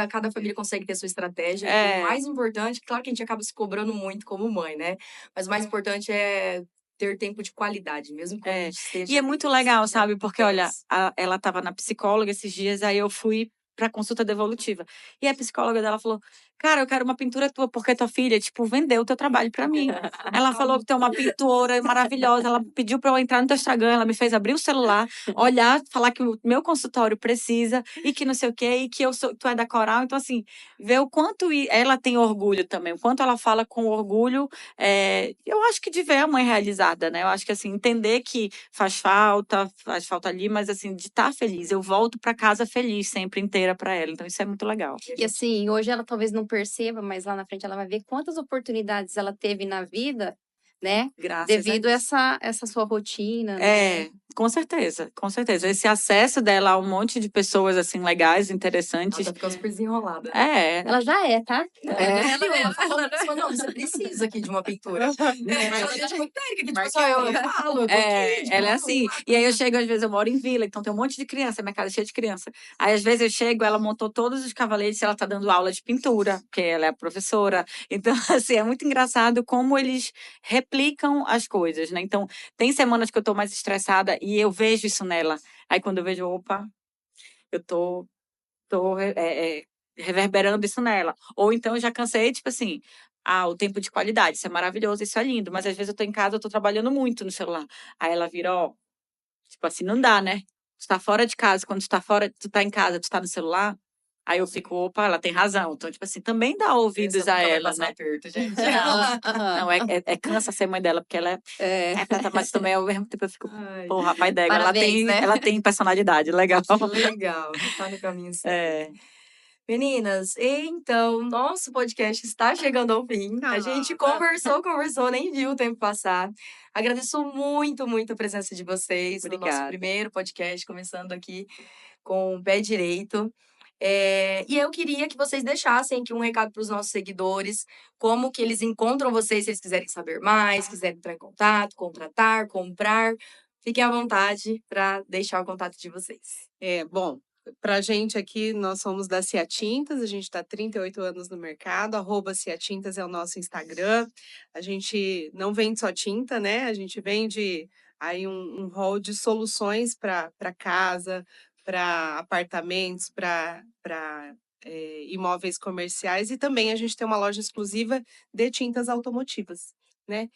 Cada família consegue ter sua estratégia. É. E o mais importante, claro que a gente acaba se cobrando muito como mãe, né? Mas o mais importante é ter tempo de qualidade, mesmo quando a gente esteja. E é muito legal, sabe? Porque, olha, ela estava na psicóloga esses dias, aí eu fui para consulta devolutiva. E a psicóloga dela falou: cara, eu quero uma pintura tua, porque tua filha, tipo, vendeu o teu trabalho para mim. Ela falou que tu é uma pintora maravilhosa. Ela pediu para eu entrar no teu Instagram, ela me fez abrir o celular, olhar, falar que o meu consultório precisa e que não sei o quê, e que tu é da Coral. Então, assim, ver o quanto ela tem orgulho também, o quanto ela fala com orgulho. Eu acho que de ver a mãe realizada, né? Eu acho que, assim, entender que faz falta ali, mas, assim, de estar feliz. Eu volto para casa feliz, sempre inteira para ela. Então, isso é muito legal. E assim, hoje ela talvez não perceba, mas lá na frente ela vai ver quantas oportunidades ela teve na vida né? Graças Devido a a essa sua rotina, né? É, com certeza, com certeza. Esse acesso dela a um monte de pessoas, assim, legais, Ela interessantes. tá ficando super desenrolada. Ela já é, tá? Ela falou, não, você precisa aqui de uma pintura. Ela deixa muito técnica, que tipo, só eu falo, eu tô aqui, tipo, Ela é assim. E aí eu chego, às vezes, eu moro em vila, então tem um monte de criança, minha casa é cheia de criança. Aí, às vezes, eu chego, ela montou todos os cavaletes e ela tá dando aula de pintura, porque ela é a professora. Então, assim, é muito engraçado como eles replicam as coisas, né? Então, tem semanas que eu tô mais estressada e eu vejo isso nela. Aí, quando eu vejo, opa, eu tô reverberando isso nela. Ou então eu já cansei, tipo assim, o tempo de qualidade, isso é maravilhoso, isso é lindo, mas às vezes eu tô em casa, eu tô trabalhando muito no celular. Aí ela vira, ó, tipo assim, não dá, né? Tu tá fora de casa, quando tu tá fora, tu tá em casa, tu tá no celular. Aí eu fico, opa, ela tem razão. Então, tipo assim, também dá ouvidos a ela, né? Aperto, gente. Não, cansa ser mãe dela, porque ela mas também ao mesmo tempo eu fico, Ai, pô, rapaz dela, Parabéns, né? ela tem personalidade, legal. legal, tá no caminho certo. É, Meninas, então, nosso podcast está chegando ao fim. A gente conversou, nem viu o tempo passar. Agradeço muito, muito a presença de vocês no nosso obrigada. primeiro podcast, começando aqui com o pé direito. E eu queria que vocês deixassem aqui um recado para os nossos seguidores, como que eles encontram vocês, se eles quiserem saber mais, quiserem entrar em contato, contratar, comprar. Fiquem à vontade para deixar o contato de vocês. Bom, pra gente aqui, nós somos da Cia Tintas, a gente está há 38 anos no mercado, @Cia Tintas é o nosso Instagram. A gente não vende só tinta, né? A gente vende aí um rol de soluções para casa, para apartamentos, para imóveis comerciais e também a gente tem uma loja exclusiva de tintas automotivas, né?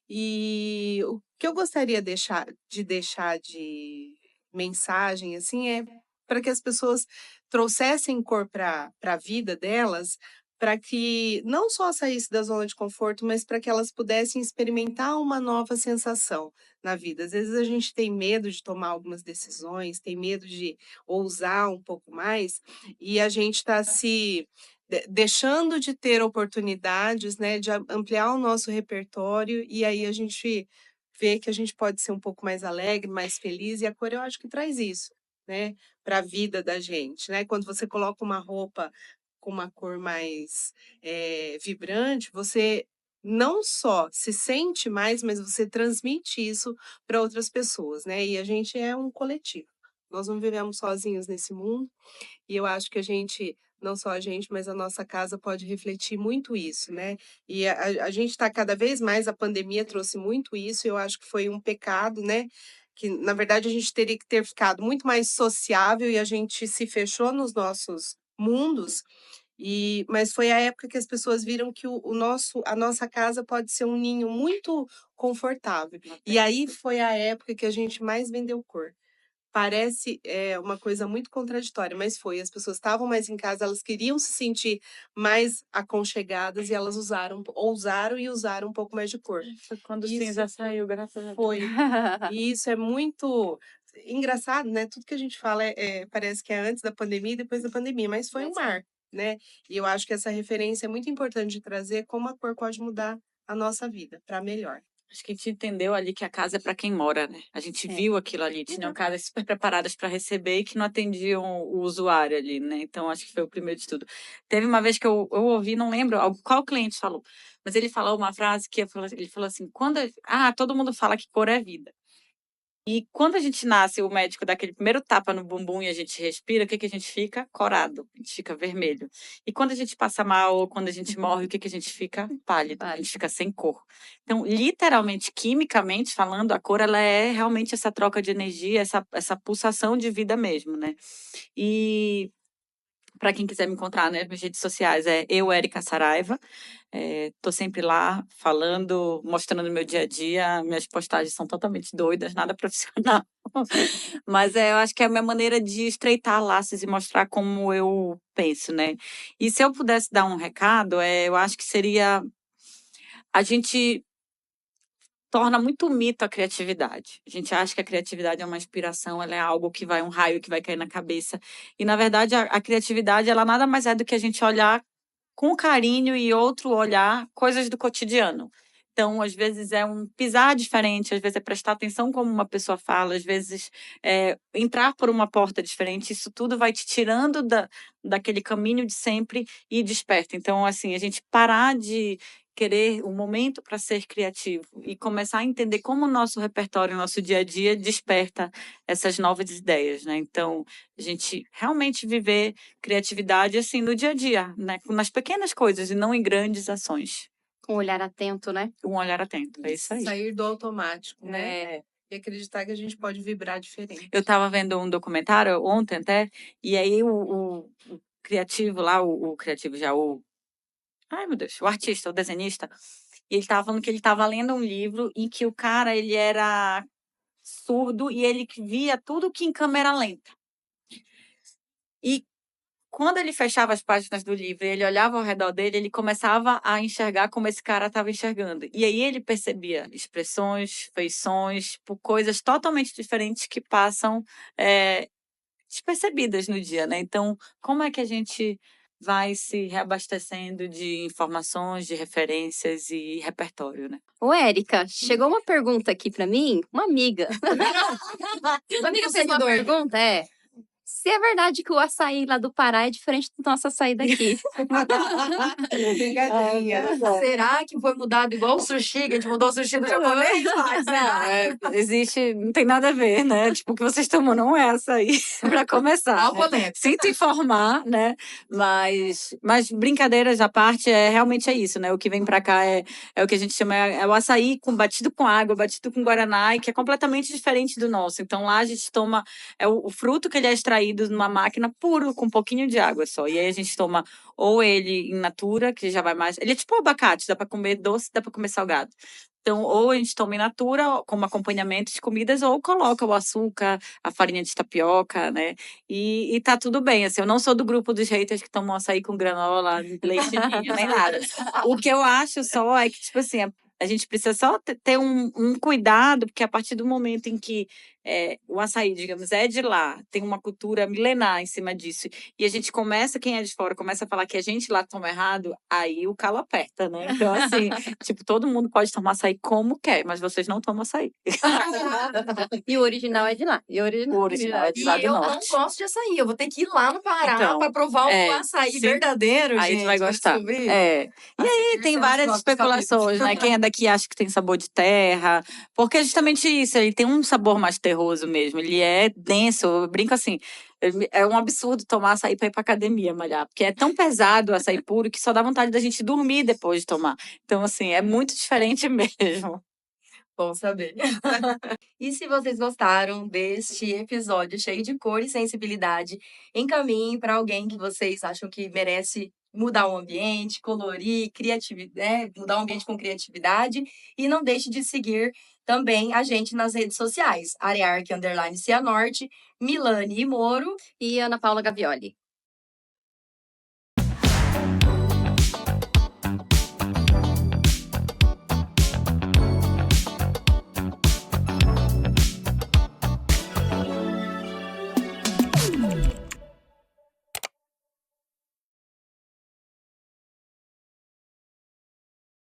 E o que eu gostaria de deixar de mensagem, assim, é para que as pessoas trouxessem cor para a vida delas, para que não só saísse da zona de conforto, mas para que elas pudessem experimentar uma nova sensação na vida. Às vezes a gente tem medo de tomar algumas decisões, tem medo de ousar um pouco mais, e a gente está se deixando de ter oportunidades, né, de ampliar o nosso repertório, e aí a gente vê que a gente pode ser um pouco mais alegre, mais feliz, e a cor eu acho que traz isso, né, para a vida da gente, né? Quando você coloca uma roupa com uma cor mais vibrante, você não só se sente mais, mas você transmite isso para outras pessoas, né? E a gente é um coletivo. Nós não vivemos sozinhos nesse mundo, e eu acho que a gente, não só a gente, mas a nossa casa pode refletir muito isso, né? E a gente está cada vez mais, a pandemia trouxe muito isso, e eu acho que foi um pecado, né? Que, na verdade, a gente teria que ter ficado muito mais sociável e a gente se fechou nos nossos mundos. Mas foi a época que as pessoas viram que a nossa casa pode ser um ninho muito confortável. E aí foi a época que a gente mais vendeu cor. Parece uma coisa muito contraditória, mas foi. As pessoas estavam mais em casa, elas queriam se sentir mais aconchegadas e elas ousaram e usaram um pouco mais de cor. Foi quando o Isso cinza saiu, graças a Deus. Foi. E isso é muito engraçado, né? Tudo que a gente fala parece que é antes da pandemia e depois da pandemia, mas foi um marco, né? E eu acho que essa referência é muito importante de trazer como a cor pode mudar a nossa vida para melhor. Acho que a gente entendeu ali que a casa é para quem mora, né? A gente viu aquilo ali, tinham casas super preparadas para receber e que não atendiam o usuário ali, né? Então acho que foi o primeiro de tudo. Teve uma vez que eu ouvi, não lembro qual cliente falou, mas ele falou uma frase que ele falou assim: todo mundo fala que cor é vida. E quando a gente nasce, o médico dá aquele primeiro tapa no bumbum e a gente respira, o que que a gente fica? Corado, a gente fica vermelho. E quando a gente passa mal, ou quando a gente morre, o que que a gente fica? Pálido, a gente fica sem cor. Então, literalmente, quimicamente falando, a cor ela é realmente essa troca de energia, essa pulsação de vida mesmo, né? E para quem quiser me encontrar, né, nas redes sociais é Érica Saraiva. Tô sempre lá falando, mostrando meu dia a dia. Minhas postagens são totalmente doidas, nada profissional. Mas eu acho que é a minha maneira de estreitar laços e mostrar como eu penso, né? E se eu pudesse dar um recado, eu acho que seria a gente torna muito mito a criatividade. A gente acha que a criatividade é uma inspiração, ela é algo que vai, um raio que vai cair na cabeça. E, na verdade, a criatividade, ela nada mais é do que a gente olhar com carinho e outro olhar coisas do cotidiano. Então, às vezes é um pisar diferente, às vezes é prestar atenção como uma pessoa fala, às vezes é entrar por uma porta diferente. Isso tudo vai te tirando daquele caminho de sempre e desperta. Então, assim, a gente parar de querer um momento para ser criativo e começar a entender como o nosso repertório, o nosso dia a dia desperta essas novas ideias, né? Então, a gente realmente viver criatividade assim no dia a dia, né? Nas pequenas coisas e não em grandes ações. Com um olhar atento, né? Um olhar atento, é isso aí. Sair do automático, né? É. E acreditar que a gente pode vibrar diferente. Eu estava vendo um documentário ontem até, e aí o criativo lá, o criativo já, ai meu Deus, o artista, o desenhista, e ele estava falando que ele estava lendo um livro em que o cara, ele era surdo e ele via tudo que em câmera lenta. E quando ele fechava as páginas do livro e ele olhava ao redor dele, ele começava a enxergar como esse cara estava enxergando. E aí ele percebia expressões, feições, por coisas totalmente diferentes que passam despercebidas no dia, né? Então, como é que a gente vai se reabastecendo de informações, de referências e repertório, né? Ô, Érica, chegou uma pergunta aqui pra mim, uma amiga. Uma amiga fez uma pergunta, se é verdade que o açaí lá do Pará é diferente do nosso açaí daqui. Brincadeirinha. Será que foi mudado igual o sushi, que a gente mudou o sushi do japonês? Existe, não tem nada a ver, né? Tipo, o que vocês tomam não é açaí, para começar. Né? Sinto informar, né? Mas brincadeiras à parte, realmente é isso, né? O que vem para cá é o que a gente chama, é o açaí batido com água, batido com guaraná, e que é completamente diferente do nosso. Então lá a gente toma, o fruto que ele é extraído numa máquina puro, com um pouquinho de água só. E aí a gente toma ou ele in natura, que já vai mais... Ele é tipo um abacate, dá para comer doce, dá para comer salgado. Então, ou a gente toma in natura, como acompanhamento de comidas, ou coloca o açúcar, a farinha de tapioca, né? E tá tudo bem, assim. Eu não sou do grupo dos haters que tomam açaí com granola, leite de ninho, nem nada. O que eu acho só é que, tipo assim, a gente precisa só ter um cuidado, porque a partir do momento em que o açaí, digamos, é de lá, tem uma cultura milenar em cima disso, e a gente começa, quem é de fora, começa a falar que a gente lá toma errado, aí o calo aperta, né? Então, assim, tipo, todo mundo pode tomar açaí como quer, mas vocês não tomam açaí. E o original é de lá. O original é de lá do eu norte. não gosto de açaí. Eu vou ter que ir lá no Pará Então, para provar o açaí verdadeiro, aí gente. tu vai gostar. Descobrir. E aí tem várias especulações, né? Quem é daqui acha que tem sabor de terra, porque é justamente isso, ele tem um sabor mais terroso mesmo, ele é denso, eu brinco assim, é um absurdo tomar açaí para ir pra academia malhar, porque é tão pesado o açaí puro que só dá vontade da gente dormir depois de tomar. Então, assim, é muito diferente mesmo. Bom saber. E se vocês gostaram deste episódio cheio de cor e sensibilidade, encaminhem para alguém que vocês acham que merece mudar o ambiente, colorir, criatividade, mudar o ambiente com criatividade. E não deixe de seguir também a gente nas redes sociais, Arearc_Cianorte, Milane e Moro. E Ana Paula Gavioli.